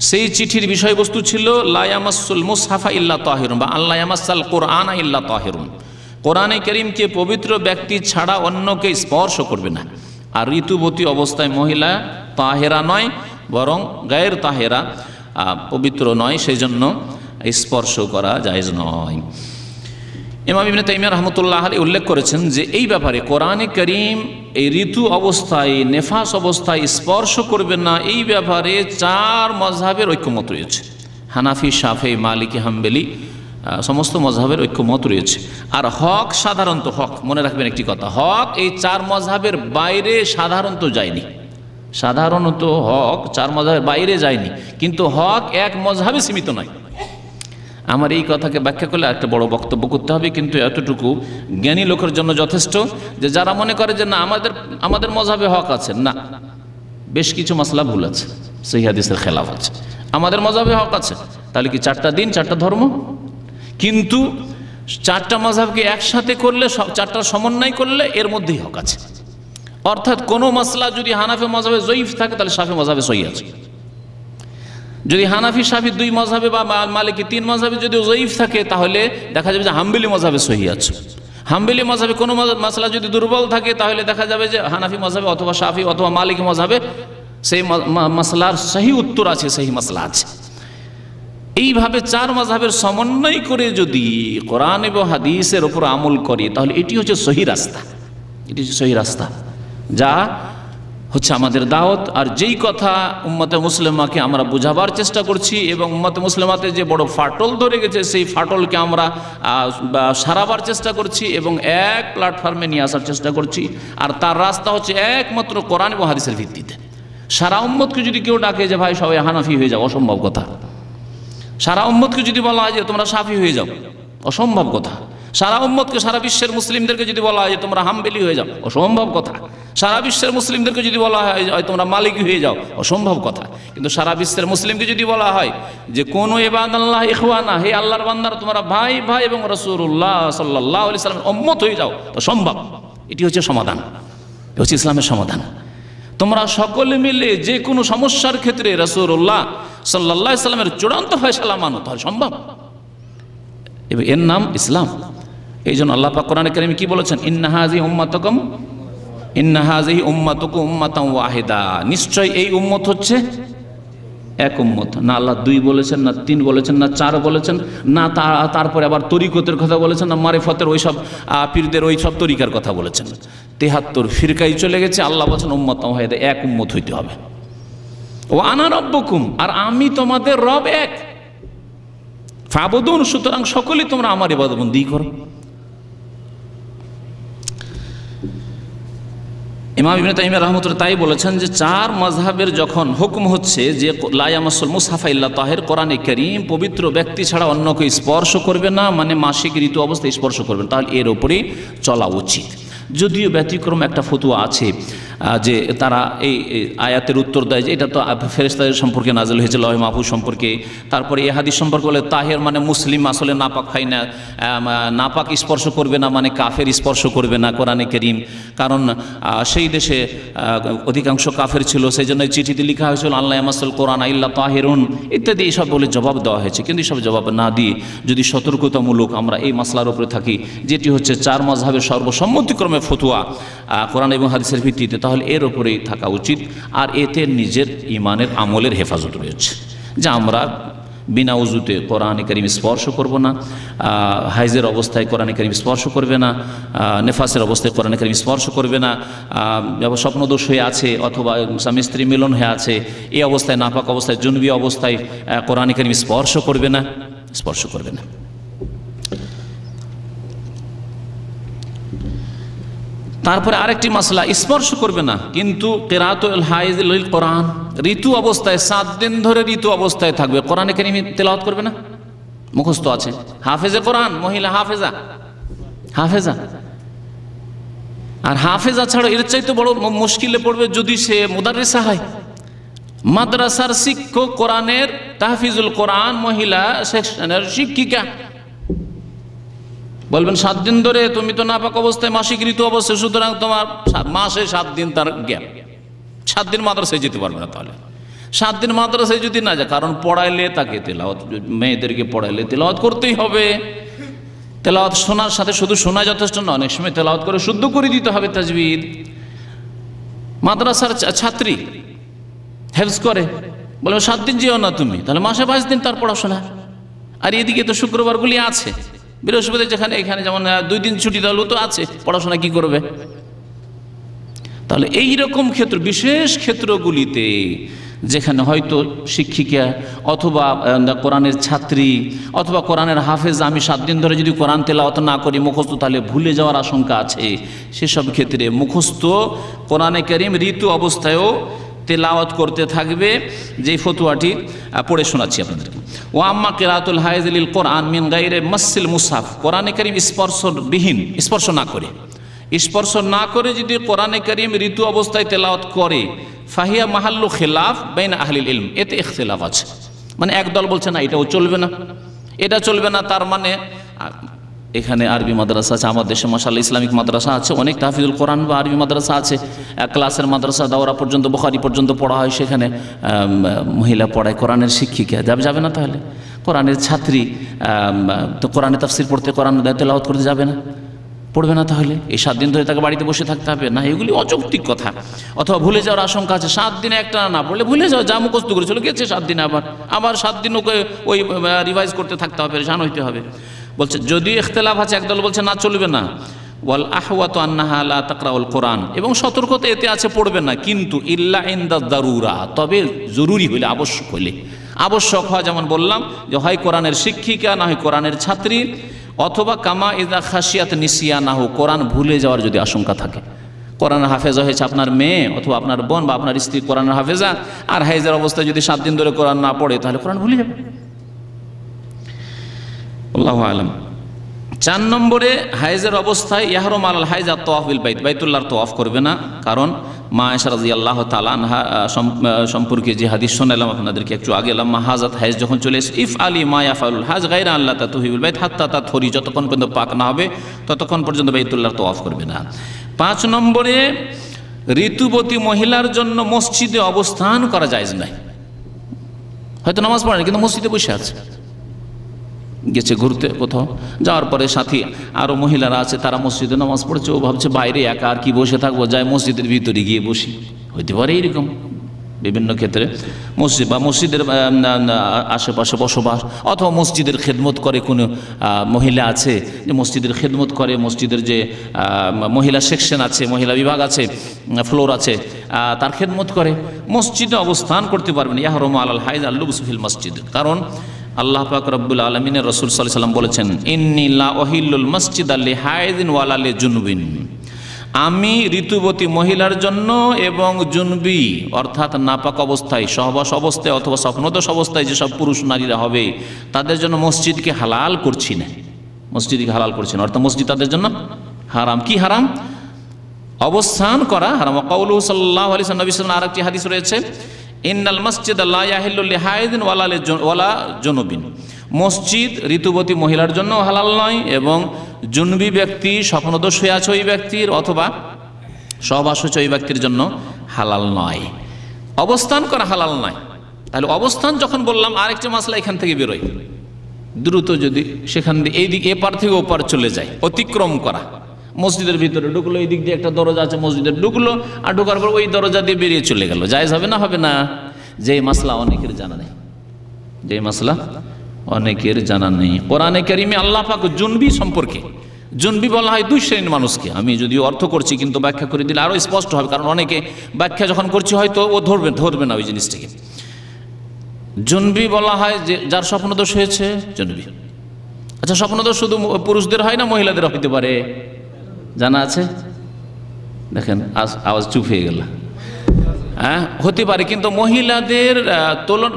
সেই চিঠির বিষয়বস্তু ছিল লা ইয়ামাসসুল মুসহাফা ইল্লা তাহিরুন, বা আল্লা ইয়ামাসসাল কুরআনা ইল্লা তাহিরুন। কোরআনে কারীমকে পবিত্র ব্যক্তি ছাড়া অন্যকে স্পর্শ করবে না। আর ঋতুবতী অবস্থায় মহিলা তাহেরা নয়, বরং গায়ের তাহেরা, পবিত্র নয়, সেই জন্য স্পর্শ করা জায়েজ নয়। ইমাম ইবনে তাইমিয়া রাহমাতুল্লাহ আলাইহি উল্লেখ করেছেন যে এই ব্যাপারে কোরআনে কারীম এই ঋতু অবস্থায়, নেফাস অবস্থায় স্পর্শ করবে না, এই ব্যাপারে 4 মাযহাবের ঐক্যমত রয়েছে। হানাফি, শাফেঈ, মালিকি, হাম্বলি সমস্ত মাযহাবের ঐক্যমত রয়েছে। আর হক, সাধারণত হক, মনে রাখবেন একটি কথা, হক এই 4 মাযহাবের বাইরে সাধারণত যায়নি। সাধারণত হক 4 মাযহাবের বাইরে যায়নি, কিন্তু হক এক মাযহাবে সীমিত নয়। আমার এই কথাকে ব্যাখ্যা করলে একটা বড় বক্তব্য করতে হবে, কিন্তু এতটুকু জ্ঞানী লোকের জন্য যথেষ্ট যে যারা মনে করে যে না আমাদের মাযহাবে হক আছে, না, বেশ কিছু মাসলা ভুল আছে, সহিহ হাদিসের খেলাফ আছে। আমাদের মাযহাবে হক আছে, তাহলে কি 4টা দিন, 4টা ধর্ম? কিন্তু 4টা মাযহাবকে একসাথে করলে, 4টার সমন্বয় করলে এর মধ্যেই হক আছে। অর্থাৎ কোনো মাসলা যদি হানাফি মাযহাবে জয়ীফ থাকে তাহলে শাফি মাযহাবে সহিহ আছে। যদি হানাফি, শাফি 2 মাযহাবে বা মালিকি 3 মাযহাবে যদি জয়ীফ থাকে তাহলে দেখা যাবে যে হাম্বলি মাযহাবে সহিহ আছে। হাম্বলি মাযহাবে কোনো মাসলা যদি দুর্বল থাকে তাহলে দেখা যাবে যে হানাফি মাযহাবে অথবা শাফি অথবা মালিকি মাযহাবে সেই মাসলার সহি উত্তর আছে, সহি মাসলা আছে। এইভাবে 4 মাযহাবের সমন্বয় করে যদি কোরআন এবং হাদিসের উপর আমল করি তাহলে এটি হচ্ছে সহি রাস্তা, এটি হচ্ছে সহি রাস্তা, যা হচ্ছে আমাদের দাওয়াত। আর যেই কথা উম্মতে মুসলিমাকে আমরা বোঝাবার চেষ্টা করছি এবং উম্মতে মুসলিমাতে যে বড় ফাটল ধরে গেছে সেই ফাটলকে আমরা সারাবার চেষ্টা করছি এবং এক প্ল্যাটফর্মে নিয়ে আসার চেষ্টা করছি। আর তার রাস্তা হচ্ছে একমাত্র কোরআন এবং হাদিসের ভিত্তিতে। সারা উম্মতকে যদি কেউ ডাকে যে ভাই সবাই হানাফি হয়ে যাও, অসম্ভব কথা। সারা উম্মতকে যদি বলা হয় যে তোমরা শাফি হয়ে যাও, অসম্ভব কথা। সারা উম্মতকে, সারা বিশ্বের মুসলিমদেরকে যদি বলা হয় যে তোমরা হাম্বলি হয়ে যাও, অসম্ভব কথা। সারা বিশ্বের মুসলিমদেরকে যদি বলা হয় তোমরা মালিকি হয়ে যাও, অসম্ভব কথা। কিন্তু সারা বিশ্বের মুসলিমকে যদি বলা হয় যে কোন ইবাদাল্লাহ ইখওয়ানা, হে আল্লাহর বান্দারা তোমরা ভাই ভাই এবং রাসূলুল্লাহ সাল্লাল্লাহু আলাইহি সাল্লামের উম্মত হয়ে যাও, তো সম্ভব। এটি হচ্ছে সমাধান, এটি হচ্ছে ইসলামের সমাধান। তোমরা সকলে মিলে যে কোনো সমস্যার ক্ষেত্রে রাসূলুল্লাহ সাল্লাল্লাহু আলাইহি সাল্লামের চূড়ান্ত ফয়সালা মানো, তাহলে সম্ভব। এর নাম ইসলাম। এই জন্য আল্লাহ পাক কোরআনে কারীমে কি বলেছেন? ইন্না হাযিহি উম্মাতুকুম উম্মাতান ওয়াহিদা, নিশ্চয় এই উম্মত হচ্ছে এক উম্মত। না আল্লাহ 2 বলেছেন, না 3 বলেছেন, না 4 বলেছেন, না তারপরে আবার তরিকতের কথা বলেছেন, না মারিফতের ওইসব পীরদের ওইসব তরিকার কথা বলেছেন। 73 ফিরকায় চলে গেছে। আল্লাহ বলেছেন উম্মাতান ওয়াহিদা, এক উম্মত হইতে হবে। ওয়া আনা রাব্বুকুম, আর আমি তোমাদের রব এক। ফাবুদুন, সুতরাং সকলেই তোমরা আমার ইবাদতবন্দি করো। ইমাম ইবনে তাইমিয়া রাহমাতুল্লাহ তাই বলেছেন যে 4 মাযহাবের যখন হুকুম হচ্ছে যে লা ইয়ামাসসুল মুসহাফা ইল্লা তাহির, কোরআনে কারীম পবিত্র ব্যক্তি ছাড়া অন্যকে স্পর্শ করবে না, মানে মাসিক ঋতু অবস্থায় স্পর্শ করবে না, তাহলে এর উপরেই চলা উচিত। যদিও ব্যতিক্রম একটা ফতোয়া আছে যে তারা এই আয়াতের উত্তর দেয় যে এটা তো ফেরেশতাদের সম্পর্কে নাযিল হয়েছে, লওহে মাহফুজ সম্পর্কে। তারপরে এই হাদিস সম্পর্কে বলে তাহের মানে মুসলিম আসলে নাপাক হয় না, নাপাক স্পর্শ করবে না মানে কাফের স্পর্শ করবে না কোরআনে কারীম, কারণ সেই দেশে অধিকাংশ কাফের ছিল, সেই জন্য চিঠিতে লেখা হয়েছিল আল্লাহ ইয়ামাসুল কোরআন ইল্লা তাহিরুন ইত্যাদি এইসব বলে জবাব দেওয়া হয়েছে। কিন্তু এইসব জবাব না দিয়ে যদি সতর্কতামূলক আমরা এই মাসলার উপরে থাকি, যেটি হচ্ছে 4 মাযহাবের সর্বসম্মতিক্রমে ফতোয়া কোরআন এবং হাদিসের ভিত্তিতে, তাহলে এর উপরেই থাকা উচিত। আর এতে নিজের ইমানের আমলের হেফাজত রয়েছে যে আমরা বিনা উজুতে কোরআনে কারীম স্পর্শ করব না, হাইজের অবস্থায় কোরআনে কারীম স্পর্শ করবে না, নেফাসের অবস্থায় কোরআনে কারীম স্পর্শ করবে না, স্বপ্নদোষ হয়ে আছে অথবা স্বামী স্ত্রী মিলন হয়ে আছে এই অবস্থায়, নাপাক অবস্থায়, জুনবি অবস্থায় কোরআনে কারীম স্পর্শ করবে না। তারপরে আরেকটি মাসলা, স্পর্শ করবে না কিন্তু কিরাতুল হাইজ লিল কোরআন, ঋতু অবস্থায় 7 দিন ধরে ঋতু অবস্থায় থাকবে, কোরআনে কারীম তেলাওয়াত করবে না, মুখস্থ আছে, হাফেজে কোরআন, মহিলা হাফেজা। আর হাফেজা ছাড়া এর চাইতে বড় মুশকিলে পড়বে যদি সে মুদাররিসা হয়, মাদ্রাসার শিক্ষক, কোরআনের তাহফিজুল কোরআন মহিলা সেকশনের শিক্ষিকা। বলবেন 7 দিন ধরে তুমি তো নাপাক অবস্থায়, মাসিক ঋতু অবস্থায়, সুতরাং তোমার মাসে 7 দিন তার গ্যাপ, 7 দিন মাদ্রাসায় যেতে পারবে না। তাহলে 7 দিন মাদ্রাসায় যদি না যায়, কারণ পড়াইলে তাকে তেলাওয়াত, মেয়েদেরকে পড়াইলে তেলাওয়াত করতেই হবে। তেলাওয়াত শোনার সাথে শুধু শোনা যথেষ্ট নয়, অনেক সময় তেলাওয়াত করে শুদ্ধ করে দিতে হবে তাজবিদ। মাদ্রাসার ছাত্রী হেফজ করে, বলে 7 দিন যেও না তুমি, তাহলে মাসে 5 দিন তার পড়াশোনা। আর এদিকে তো শুক্রবারগুলি আছে, বৃহস্পতি যেখানে এখানে যেমন 2 দিন ছুটি, তাহলেও তো আছে, পড়াশোনা কি করবে? তাহলে এই রকম ক্ষেত্র, বিশেষ ক্ষেত্রগুলিতে যেখানে হয়তো শিক্ষিকা অথবা কোরআনের ছাত্রী অথবা কোরআনের হাফেজ, আমি 7 দিন ধরে যদি কোরআন তেলাওয়াত না করি মুখস্থ, তাহলে ভুলে যাওয়ার আশঙ্কা আছে, সেসব ক্ষেত্রে মুখস্থ কোরআনে কারীম ঋতু অবস্থায়ও তেলাওয়াত করতে থাকবে। যেই ফতোয়াটি পড়ে শোনাচ্ছি আপনাদেরকে, ও আম্মা কিরাতুল হাইজ লিল কোরআন মিন গায়রি মাসিল মুসহাফ, কোরআনে কারীম স্পর্শ না করে যদি কোরআনে কারীম ঋতু অবস্থায় তেলাওয়াত করে, ফাহিয়া মাহাল্লু খিলাফ বাইনা আহলিল ইলম, এতে ইখতিলাফ আছে। মানে একদল বলছে না এটাও চলবে না, এটা চলবে না, তার মানে এখানে আরবি মাদ্রাসা আছে, আমার দেশে মাশাআল্লাহ ইসলামিক মাদ্রাসা আছে, অনেক তাহফিজুল কোরআন বা আরবি মাদ্রাসা আছে, ক্লাসের মাদ্রাসা দাওরা পর্যন্ত, বুখারী পর্যন্ত পড়া হয়, সেখানে মহিলা পড়ায়, কোরআনের শিক্ষিকা যাবে না, তাহলে কোরআনের ছাত্রী তো কোরআনে তাফসির পড়তে, কোরআন তেলাওয়াত করতে যাবে না, পড়বে না, তাহলে এই 7 দিন ধরে তাকে বাড়িতে বসে থাকতে হবে না? এগুলি অযৌক্তিক কথা। অথবা ভুলে যাওয়ার আশঙ্কা আছে, 7 দিনে একটা না পড়লে ভুলে যাও, যা মুখস্থ করে চলে গেছে 7 দিনে, আবার 7 দিন ওকে ওই রিভাইজ করতে থাকতে হবে, পরেশান হইতে হবে। বলছে যদি ইখতিলাফ আছে, একদল বলছে না চলবে না, ওয়াল আহওয়াতু আন্নাহা লা তাকরাউল কোরআন, এবং সতর্কতা এতে আছে পড়বে না, কিন্তু ইল্লা ইনদা দারুরা, তবে জরুরি হইলে, আবশ্যক হইলে। আবশ্যক হয় যেমন বললাম যে হয় কোরআনের শিক্ষিকা, না হয় কোরআনের ছাত্রী, অথবা কামা ইযা খাশিয়াত নিসিয়ানাহু, কোরআন ভুলে যাওয়ার যদি আশঙ্কা থাকে। কোরআনের হাফেজা হয়েছে আপনার মেয়ে অথবা আপনার বোন বা আপনার স্ত্রী কোরআনের হাফেজা, আর হাইজের অবস্থায় যদি 7 দিন ধরে কোরআন না পড়ে, তাহলে কোরআন ভুলে যাবে। আল্লাহু আলাম। 4 নম্বরে, হাইজের অবস্থায় ইয়াহরুম আলাল হাইজ আত-তাওয়াফ বিল বাইত, বাইতুল্লাহর তাওয়াফ করবে না, কারণ মা আয়েশা রাদিয়াল্লাহু তাআলা আনহা সম্পর্কে যে হাদিস শোনালাম আপনাদেরকে একটু আগে, লাম্মা হাজাত, হাইজ যখন চলে এসে, ইফ আলী মা ইয়াফালুল হাজ গায়রা আল্লাহ তাতুহিবুল বাইত হাত্তা তাতহুরি, যতক্ষণ পর্যন্ত পাক না হবে ততক্ষণ পর্যন্ত বাইতুল্লাহর তাওয়াফ করবে না। 5 নম্বরে, ঋতুবতী মহিলার জন্য মসজিদে অবস্থান করা জায়েজ নাই। হয়তো নামাজ পড়েনি কিন্তু মসজিদে বসে আছে, গেছে ঘুরতে কোথাও, যাওয়ার পরে সাথী আরও মহিলারা আছে, তারা মসজিদে নামাজ পড়ছে, ও ভাবছে বাইরে একা আর কি বসে থাকবো, যাই মসজিদের ভিতরে গিয়ে বসি, হইতে পারে এইরকম বিভিন্ন ক্ষেত্রে। মসজিদ বা মসজিদের আশেপাশে বসবাস, অথবা মসজিদের খেদমত করে কোনো মহিলা আছে, যে মসজিদের খেদমত করে, মসজিদের যে মহিলা সেকশন আছে, মহিলা বিভাগ আছে, ফ্লোর আছে, তার খেদমত করে, মসজিদে অবস্থান করতে পারবেন। ইয়াহরুমু আলাল হাইজ আল-লুবসু ফিল মসজিদ, কারণ আল্লাহ পাক রব্বুল আলামিনের রাসূল সাল্লাল্লাহু আলাইহি ওয়াসাল্লাম বলেছেন, ইন্নী লা উহিল্লুল মাসজিদা লিহাইদিন ওয়ালা লিজুনুবিন, আমি ঋতুবতী মহিলার জন্য এবং জুনবি অর্থাৎ নাপাক অবস্থায়, সহবাস অবস্থায় অথবা স্বপ্নদোষ অবস্থায় যেসব পুরুষ নারীরা হবে, তাদের জন্য মসজিদকে হালাল করছি না, মসজিদকে হালাল করছি না, অর্থাৎ মসজিদ তাদের জন্য হারাম। কি হারাম? অবস্থান করা হারাম। কাউলুহু সাল্লাল্লাহু আলাইহি ওয়াসাল্লাম, নবী সাল্লাল্লাহু আলাইহি ওয়াসাল্লাম আরেকটি হাদিস রয়েছে, ইন্নাল মাসজিদা লা ইয়াহিল্লু লিহাইদিন ওয়ালা জুনুবিন, মসজিদ ঋতুবতী মহিলার জন্য হালাল নয় এবং জুনবি ব্যক্তি, স্বপ্নদোষ হয়ে আছে ওই ব্যক্তির অথবা সহবাস হচ্ছে ওই ব্যক্তির জন্য হালাল নয়। অবস্থান করা হালাল নয়। তাহলে অবস্থান যখন বললাম, আরেকটি মাসলা এখান থেকে বেরোয়, দ্রুত যদি সেখান দিয়ে এই দিক এপার থেকে ওপার চলে যায়, অতিক্রম করা। মসজিদের ভিতরে ঢুকলো, এই দিক দিয়ে একটা দরজা আছে, মসজিদের ঢুকলো, আর ঢোকার পর ওই দরজা দিয়ে বেরিয়ে চলে গেল, জায়েজ হবে না? হবে না। যে মাসলা অনেকের জানা নেই, যে মাসলা অনেকের জানা নেই। কোরআনে কারিমে আল্লাহ পাক জুনবি সম্পর্কে, জুনবি বলা হয় দুই শ্রেণীর মানুষকে। আমি যদিও অর্থ করছি, কিন্তু ব্যাখ্যা করে দিলে আরও স্পষ্ট হবে, কারণ অনেকে ব্যাখ্যা যখন করছি হয়তো ও ধরবে না ওই জিনিসটাকে। জুনবি বলা হয় যে যার স্বপ্নদোষ হয়েছে, জুনবি। আচ্ছা, স্বপ্নদোষ শুধু পুরুষদের হয় না মহিলাদের হইতে পারে? জানা আছে? দেখেন আওয়াজ চুপ হয়ে গেল। হ্যাঁ, হতে পারে, কিন্তু মহিলাদের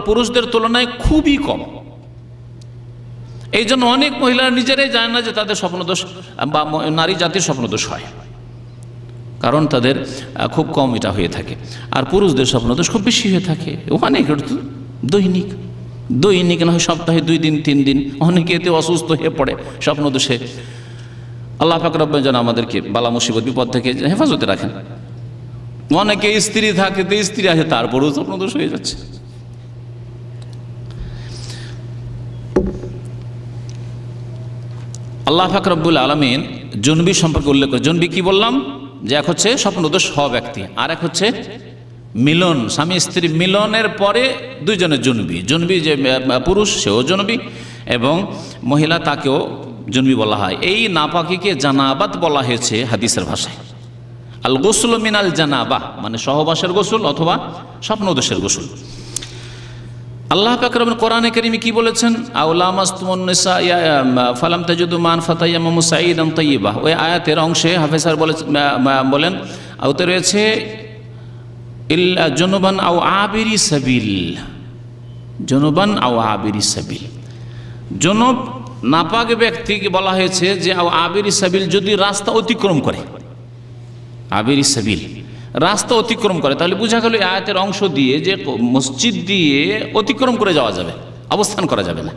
পুরুষদের তুলনায় খুবই কম। এই জন্য অনেক মহিলারা নিজেরাই জানে না যে তাদের স্বপ্নদোষ বা নারী জাতির স্বপ্নদোষ হয়, কারণ তাদের খুব কম এটা হয়ে থাকে। আর পুরুষদের স্বপ্নদোষ খুব বেশি হয়ে থাকে, অনেক দৈনিক না হয় সপ্তাহে 2 দিন 3 দিন, অনেকে এতে অসুস্থ হয়ে পড়ে স্বপ্নদোষে। আল্লাহ পাক রব্বুল যেন আমাদেরকে বালা মুসিবত বিপদ থেকে হেফাজতে রাখেন। অনেকে স্ত্রী থাকে, তো স্ত্রী আছে, তারপরেও স্বপ্নদোষ হয়ে যাচ্ছে। আল্লাহ পাক রব্বুল আলামিন জুনবি সম্পর্কে উল্লেখ করে। জুনবি কি বললাম? যে এক হচ্ছে স্বপ্নদোষ হওয়া ব্যক্তি, আর এক হচ্ছে মিলন, স্বামী স্ত্রী মিলনের পরে দুইজনের জুনবি। জুনবি যে পুরুষ, সেও জুনবি, এবং মহিলা তাকেও জুনবি বলা হয়। এই নাপাকিকে জানাবাত বলা হয়েছে হাদিসের ভাষায়। আল গোসল মিনাল জানাবা, মানে সহবাসের গোসল অথবা স্বপ্নদোষের গোসল। আল্লাহ পাক রব্বুল কোরআনে কারীমে কি বলেছেন? আওলা মাসতুমুন নিসা ফালাম তাজিদু মান ফাতায়াম্মামু সাঈদান তাইয়্যিবা। ওই আয়াতের অংশে হাফেজ স্যার বলেন আওতে রয়েছে ইল্লা জুনুবান আও আবিরি সাবিল, জুনুবান আও আবিরি সাবিল। জুনুব নাপাক ব্যক্তিকে বলা হয়েছে যে আও আবিরি সাবিল, যদি রাস্তা অতিক্রম করে, আবিরি সাবিল রাস্তা অতিক্রম করে, তাহলে বোঝা গেল আয়াতের অংশ দিয়ে যে মসজিদ দিয়ে অতিক্রম করে যাওয়া যাবে, অবস্থান করা যাবে না।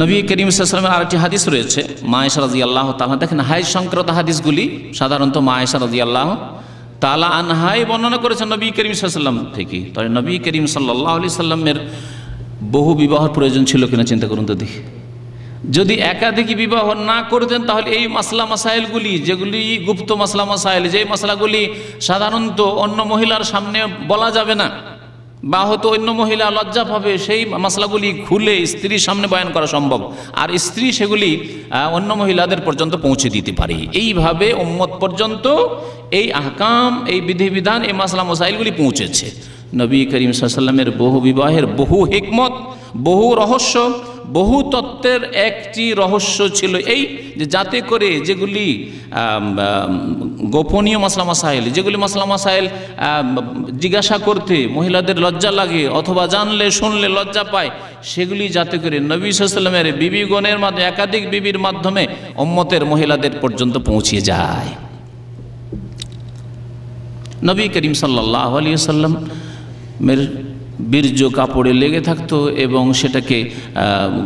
নবী করিম সাল্লাল্লাহু আলাইহি ওয়াসাল্লামের আরেকটি হাদিস রয়েছে, মা আয়েশা রাদিয়াল্লাহু তাআলা। দেখেন, হাইজ সংক্রান্ত হাদিসগুলি সাধারণত মা আয়েশা রাদিয়াল্লাহু তাআলা আনহাই বর্ণনা করেছেন নবী করিম সাল্লাল্লাহু আলাইহি ওয়াসাল্লাম থেকে। তাই নবী করিম সাল্লাল্লাহু আলাইহি ওয়াসাল্লামের বহু বিবাহের প্রয়োজন ছিল কিনা চিন্তা করুন তো দেখি। যদি একাধিক বিবাহ না করতেন তাহলে এই মাসলা মাসাইলগুলি, যেগুলি গুপ্ত মাসলা মাসাইল, যে মাসলাগুলি সাধারণত অন্য মহিলার সামনে বলা যাবে না, বা হয়তো অন্য মহিলা লজ্জা পাবে, সেই মাসলাগুলি খুলে স্ত্রীর সামনে বয়ান করা সম্ভব, আর স্ত্রী সেগুলি অন্য মহিলাদের পর্যন্ত পৌঁছে দিতে পারে। এইভাবে উম্মত পর্যন্ত এই আহকাম, এই বিধিবিধান, এই মাসলা মাসাইলগুলি পৌঁছেছে। নবী করিম সাল্লাল্লাহু আলাইহি ওয়াসাল্লামের বহু বিবাহের বহু হিকমত, বহু রহস্য, বহু তত্ত্বের একটি রহস্য ছিল এই যে যাতে করে যেগুলি গোপনীয় মাসলা মাসাইল, যেগুলি মাসলা মাসাইল জিজ্ঞাসা করতে মহিলাদের লজ্জা লাগে অথবা জানলে শুনলে লজ্জা পায়, সেগুলি যাতে করে নবী সাল্লাল্লাহু আলাইহি ওয়াসাল্লামের বিবিগণের মাধ্যমে, একাধিক বিবির মাধ্যমে উম্মতের মহিলাদের পর্যন্ত পৌঁছে যায়। নবী করিম সাল্লাল্লাহু আলাইহি ওয়াসাল্লামের বীর্য কাপড়ে লেগে থাকতো এবং সেটাকে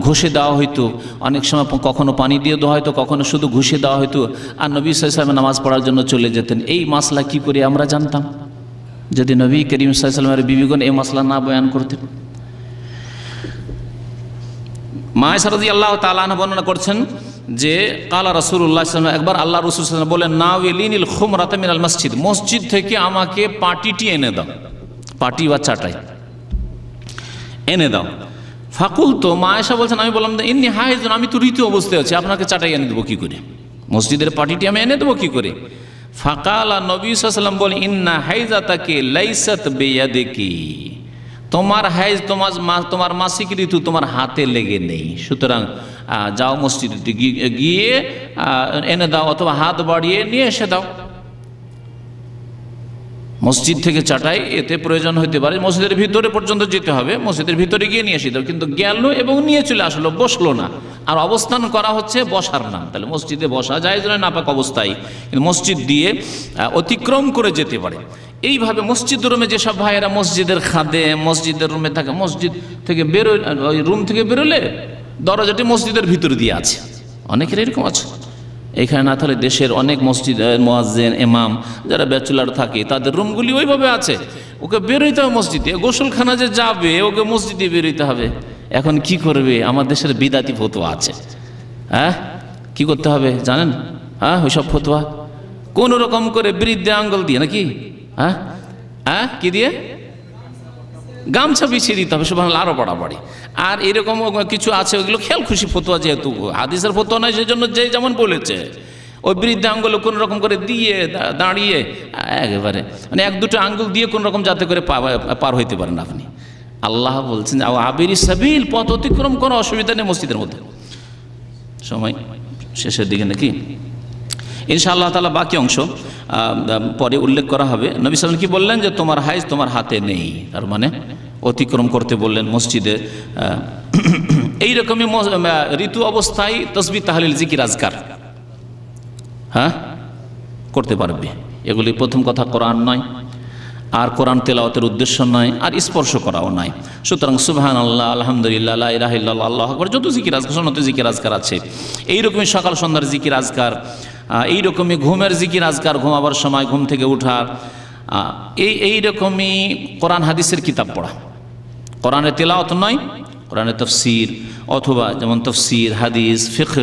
ঘষে দেওয়া হইতো। অনেক সময় কখনো পানি দিয়ে দেওয়া হয়তো, কখনো শুধু ঘষে দেওয়া হইতো, আর নবী সাল্লাল্লাহু আলাইহি ওয়াসাল্লাম নামাজ পড়ার জন্য চলে যেতেন। এই মাসলা কি করে আমরা জানতাম যদি নবী করিম সাল্লাল্লাহু আলাইহি ওয়াসাল্লামের বিবিগণ এই মাসলা না বয়ান করতেন? মা আয়েশা রাদিয়াল্লাহু তাআলা আনহা বর্ণনা করছেন যে কালা রাসূলুল্লাহ সাল্লাল্লাহু আলাইহি ওয়াসাল্লাম, একবার আল্লাহ রাসূল সাল্লাল্লাহু আলাইহি ওয়াসাল্লাম বলেন, নাওয়েলিনিল খুমরাতা মিনাল মসজিদ, মসজিদ থেকে আমাকে পাটিটি এনে দাও, পাটি বা চাটাই এনে দাও। ফাকুল, তো মা আয়েশা বলছেন, আমি বললাম ইন্নী হাইজুন, আমি তো ঋতু অবস্থায় আছি, আপনাকে চাটাই এনে দেবো কী করে, মসজিদের পাটিটি আমি এনে দেবো কী করে? ফাকালা, নবী সাল্লাল্লাহু আলাইহি ওয়াসাল্লাম বলেন, ইন্না হাইজাতাকে লাইসাত বিয়াদিকি, তোমার হাইজ, তোমার মাসিক ঋতু তোমার হাতে লেগে নেই, সুতরাং যাও মসজিদে গিয়ে এনে দাও, অথবা হাত বাড়িয়ে নিয়ে এসে দাও। মসজিদ থেকে চাটাই এতে প্রয়োজন হতে পারে, মসজিদের ভিতরে পর্যন্ত যেতে হবে, মসজিদের ভিতরে গিয়ে নিয়ে আসতে হবে, কিন্তু গেল এবং নিয়ে চলে আসলো, বসলো না। আর অবস্থান করা হচ্ছে বসার নাম, তাহলে মসজিদে বসা যায় না নাপাক অবস্থায়, কিন্তু মসজিদ দিয়ে অতিক্রম করে যেতে পারে। এইভাবে মসজিদ রুমে যেসব ভাইয়েরা মসজিদের খাদে মসজিদের রুমে থাকে, মসজিদ থেকে বেরোয়, ওই রুম থেকে বেরোলে দরজাটি মসজিদের ভিতরে দিয়ে আছে, অনেকের এরকম আছে। এখানে না থাকলে দেশের অনেক মসজিদ মুয়াজ্জিন ইমাম যারা ব্যাচেলার থাকে তাদের রুমগুলি ওইভাবে আছে, ওকে বেরোইতে হবে মসজিদে, গোসলখানা যে যাবে ওকে মসজিদে বেরোইতে হবে। এখন কি করবে, আমার দেশের বিদাতি ফতোয়া আছে, হ্যাঁ কি করতে হবে জানেন? হ্যাঁ ওইসব ফতোয়া কোন রকম করে বৃদ্ধে আঙ্গুল দিয়ে নাকি, হ্যাঁ হ্যাঁ কি দিয়ে, গামছা বিছিয়ে দিতে হবে, সুবহানাল্লাহ, আরো বাড়াবাড়ি। আর এরকম কিছু আছে ওইগুলো খেয়াল খুশি ফতোয়া, যেহেতু হাদিসের ফতোয়া নয় সেই জন্য যে যেমন বলেছে ওই বৃদ্ধা আঙ্গুল কোন রকম করে দিয়ে দাঁড়িয়ে একেবারে মানে এক দুটো আঙ্গুল দিয়ে কোন রকম যাতে করে পার হইতে পারেন আপনি। আল্লাহ বলছেন আবির সাবিল, পথ অতিক্রম কোনো অসুবিধা নেই মসজিদের মধ্যে। সময় শেষের দিকে নাকি, ইনশাআল্লাহ তাআলা বাকি অংশ পরে উল্লেখ করা হবে। নবী সাল্লাল্লাহু আলাইহি ওয়াসাল্লাম কি বললেন যে তোমার হাইজ তোমার হাতে নেই, তার মানে অতিক্রম করতে বললেন মসজিদে। এইরকমই ঋতু অবস্থায় তসবিহ তাহলিল জিকির আজকার হ্যাঁ করতে পারবে। এগুলি প্রথম কথা কোরআন নয়, আর কোরআন তেলাওয়াতের উদ্দেশ্য নয়, আর স্পর্শ করাও নয়। সুতরাং সুবহানাল্লাহ, আলহামদুলিল্লাহ, লা ইলাহা ইল্লাল্লাহ, আল্লাহু আকবার, যত জিকির আজকার সুন্নতে জিকির আজকার আছে, এইরকমই সকাল সন্ধ্যার জিকির আজকার, এইরকমই ঘুমের জিকির আজকার, ঘুমাবার সময় ঘুম থেকে উঠার, এইরকমই কোরআন হাদিসের কিতাব পড়া। কোরআনের তেলাওয়াত নয়, কোরআনের তাফসীর, অথবা যেমন তাফসীর, হাদিস, ফিকহ,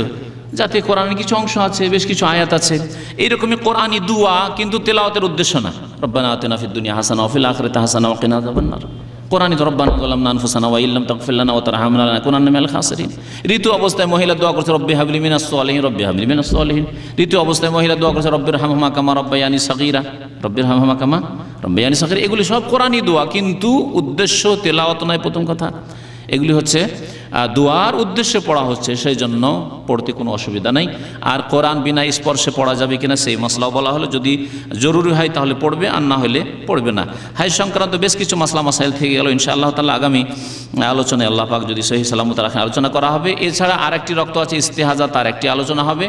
যাতে কোরআনের কিছু অংশ আছে, বেশ কিছু আয়াত আছে, এইরকমই কোরআনি দুয়া, কিন্তু তেলাওয়াতের উদ্দেশ্য না। রব্বানা আতিনা ফিদ দুনিয়া হাসানা ওয়া ফিল আখিরাতি হাসানা ওয়া কিনা আযাবান্নার। কোরআনি তো রব্বানা যালামনা আনফুসানা ওয়া ইল্লাম তাগফির লানা ওয়া তারহামনা লানাকুনান্না মিনাল খাসিরিন। ঋতু অবস্থায় মহিলা দোয়া করছে রব্বি হাবলি মিনাস সালিহিন, রব্বি হাবলি মিনাস সালিহিন। ঋতু অবস্থায় মহিলা দোয়া করছে রব্বিরহামহুমা কামা রাব্বায়ানি সাগীরা, রব্বিরহামহুমা কামা রাব্বায়ানি সাগীরা। এগুলি সব কোরআনি দোয়া, কিন্তু উদ্দেশ্য তেলাওয়াত নয়। প্রথম কথা এগুলি হচ্ছে দোয়ার উদ্দেশ্যে পড়া হচ্ছে, সেই জন্য পড়তে কোনো অসুবিধা নেই। আর কোরআন বিনা স্পর্শে পড়া যাবে কিনা সেই মশলাও বলা হলো, যদি জরুরি হয় তাহলে পড়বে, আর না হলে পড়বে না। হাই সংক্রান্ত বেশ কিছু মাসলা মাসাইল থেকে গেল, ইনশাআল্লাহ তাআলা আগামী আলোচনায় আল্লাহ পাক যদি সহি সালামত রাখেন আলোচনা করা হবে। এছাড়া আরেকটি রক্ত আছে ইস্তেহাজা, তার একটি আলোচনা হবে,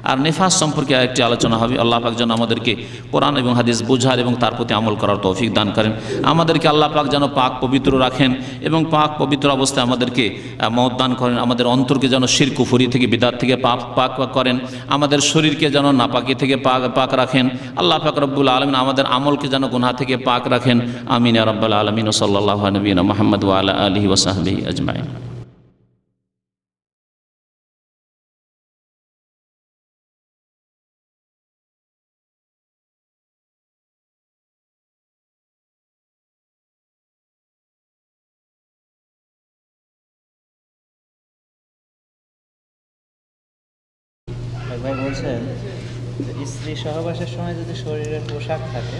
আর নেফাস সম্পর্কে আরেকটি আলোচনা হবে। আল্লাহ পাক যেন আমাদেরকে কোরআন এবং হাদিস বোঝার এবং তার প্রতি আমল করার তৌফিক দান করেন। আমাদেরকে আল্লাহ পাক যেন পাক পবিত্র রাখেন এবং পাক পবিত্র অবস্থায় আমাদেরকে মওত দান করেন। আমাদের অন্তরকে যেন শিরক কুফরি থেকে, বিদআত থেকে পাক করেন। আমাদের শরীরকে যেন নাপাকি থেকে পাক রাখেন। আল্লাহ পাক রব্বুল আলামিন আমাদের আমলকে যেন গুনাহ থেকে পাক রাখেন। আমিন ইয়া রাব্বাল আলামিন। সাল্লাল্লাহু আলা নবিয়িনা মুহাম্মদ ওয়া আলা আলিহি ওয়া সাহবিহি আজমাইন।
ভাই বলছেন স্ত্রী সহবাসের সময় যদি শরীরের পোশাক থাকে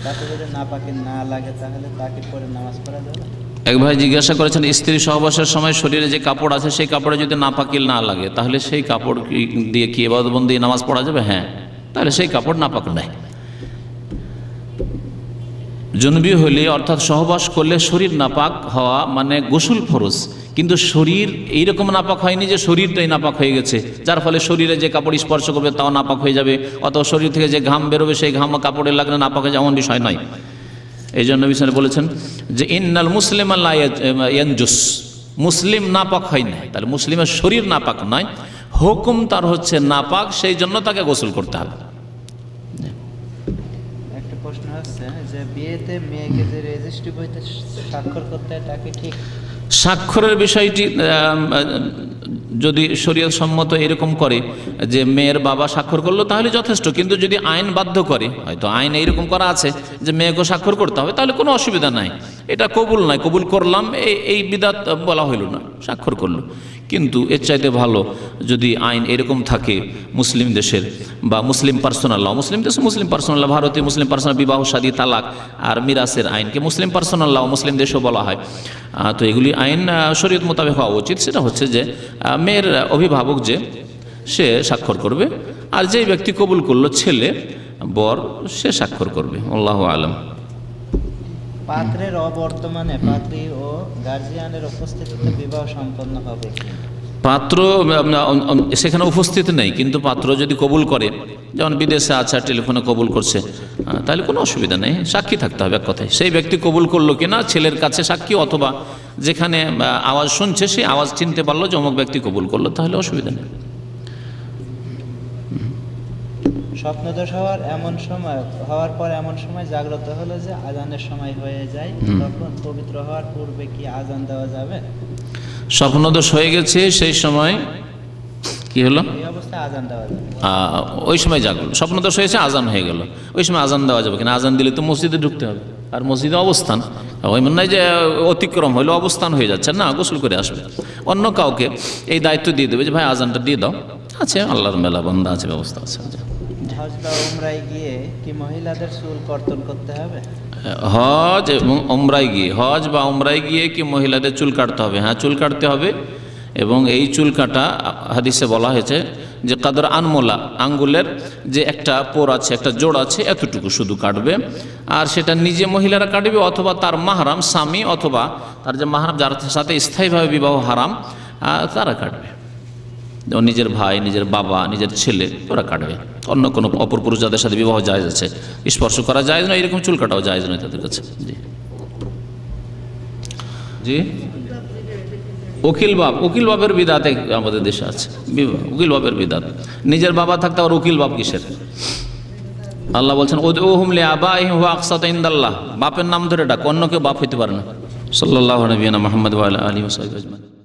তাতে যদি নাপাকি না লাগে তাহলে তাকে পরে নামাজ পড়া যাবে?
এক ভাই জিজ্ঞাসা করেছেন স্ত্রী সহবাসের সময় শরীরে যে কাপড় আছে সেই কাপড়ে যদি নাপাকি না লাগে তাহলে সেই কাপড় দিয়ে কি ইবাদতবন্দি নামাজ পড়া যাবে? হ্যাঁ, তাহলে সেই কাপড় নাপাক নয়। জুনবি হলে অর্থাৎ সহবাস করলে শরীর নাপাক হওয়া মানে গোসল ফরজ, কিন্তু শরীর এইরকম নাপাক হয়নি যে শরীরটাই নাপাক হয়ে গেছে, যার ফলে শরীরে যে কাপড় স্পর্শ করবে তাও নাপাক হয়ে যাবে, অথবা শরীর থেকে যে ঘাম বেরোবে সেই ঘাম কাপড়ে লাগলে নাপাক হয়ে যাবে, এমন বিষয় নয়। এই জন্য নবী সাল্লাল্লাহু আলাইহি ওয়াসাল্লাম বলেছেন যে ইন্নাল মুসলিমা লা ইয়ানজুস, মুসলিম নাপাক হয় না, তাহলে মুসলিমের শরীর নাপাক নয়, হুকুম তার হচ্ছে নাপাক, সেই জন্য তাকে গোসল করতে হবে।
একটা প্রশ্ন হচ্ছে যে বিয়েতে মেয়েকে যে রেজিস্ট্রি বইতে স্বাক্ষর করতে হয় তা কি ঠিক?
স্বাক্ষরের বিষয়টি যদি শরীয়ত সম্মত এরকম করে যে মেয়ের বাবা স্বাক্ষর করলো তাহলে যথেষ্ট, কিন্তু যদি আইন বাধ্য করে, হয়তো আইন এইরকম করা আছে যে মেয়েকে স্বাক্ষর করতে হবে, তাহলে কোনো অসুবিধা নাই, এটা কবুল নয়, কবুল করলাম এই বিদাত বলা হইল না, স্বাক্ষর করলো। কিন্তু এর চাইতে ভালো যদি আইন এরকম থাকে মুসলিম দেশের বা মুসলিম পার্সোনাল ল, মুসলিম দেশে মুসলিম পার্সোনাল ল, ভারতীয় মুসলিম পার্সোনাল বিবাহ শাদী তালাক আর মিরাসের আইনকে মুসলিম পার্সোনাল ল মুসলিম দেশেও বলা হয়, তো এগুলি আইন শরীয়ত মোতাবেক হওয়া উচিত। সেটা হচ্ছে যে মেয়ের অভিভাবক যে সে স্বাক্ষর করবে, আর যেই ব্যক্তি কবুল করলো ছেলে বর সে স্বাক্ষর করবে। আল্লাহু আলাম।
পাত্রের অবর্তমানে পাত্রী ও গার্জিয়ানের উপস্থিতিতে বিবাহ সম্পন্ন হবে কি?
পাত্র সেখানে উপস্থিত নেই, কিন্তু পাত্র যদি কবুল করে, যেমন বিদেশে আছে আর টেলিফোনে কবুল করছে, তাহলে কোনো অসুবিধা নেই, সাক্ষী থাকতে হবে এক কথায়। সেই ব্যক্তি কবুল করলো কিনা ছেলের কাছে সাক্ষী, অথবা যেখানে আওয়াজ শুনছে সেই আওয়াজ চিনতে পারলো যে অমুক ব্যক্তি কবুল করলো, তাহলে অসুবিধা নেই।
স্বপ্নদোষ হওয়ার পর এমন সময় জাগ্রত হলো যে আজানের সময় হয়ে যায়, তখন পবিত্র হওয়ার পূর্বে কি আজান দেওয়া যাবে?
স্বপ্নদোষ হয়ে গেছে, সেই সময় কি হলো?
এই অবস্থায় আজান দেওয়া যাবে?
ওই সময় জাগলো, স্বপ্নদোষ হয়েছে, আজান হয়ে গেল, ওই সময় আজান দেওয়া যাবে কিনা? আজান দিলে তো মসজিদে ঢুকতে হবে, আর মসজিদে অবস্থান, ওই মনে হয় যে অতিক্রম হইলো, অবস্থান হয়ে যাচ্ছে না, গোসল করে আসবে। অন্য কাউকে এই দায়িত্ব দিয়ে দেবে যে ভাই আজানটা দিয়ে দাও, আছে আল্লাহর মেলা বান্দা আছে, ব্যবস্থা আছে।
হজ বা উমরায় গিয়ে কি মহিলাদের চুল কর্তন করতে হবে?
হজ এবং উমরায় গিয়ে, হজ বা উমরায় গিয়ে কি মহিলাদের চুল কাটতে হবে? হ্যাঁ, চুল কাটতে হবে। এবং এই চুল কাটা হাদিসে বলা হয়েছে যে কাদর আনমোলা, আঙ্গুলের যে একটা পোর আছে, একটা জোড় আছে, এতটুকু শুধু কাটবে। আর সেটা নিজে মহিলারা কাটবে, অথবা তার মাহরাম স্বামী, অথবা তার যে মাহরাম যার সাথে স্থায়ীভাবে বিবাহ হারাম, তারা কাটবে। যেমন নিজের ভাই, নিজের বাবা, নিজের ছেলে, ওরা কাটবে। অন্য কোনো অপর পুরুষ যাদের সাথে বিবাহ জায়েজ আছে, স্পর্শ করা জায়েজ নয়, এরকম চুল কাটাও জায়েজ নয় তাদের কাছে। জি জি উকিল বাপের বিদাত আমাদের দেশে আছে, উকিল বাপের বিদাত। নিজের বাবা থাকতে আর উকিল বাপ কিসের? আল্লাহ বলছেন উদউহুম লিআবাইহিম ওয়া আকসাতু ইনদাল্লাহ, বাপের নাম ধরে ডাক, অন্য কেউ বাপ হইতে পারে না। সাল্লাল্লাহু আলাইহি ওয়া সাল্লাম মুহাম্মদ ওয়া আলা আলিহি ওয়া সাহবিহি আজমাইন।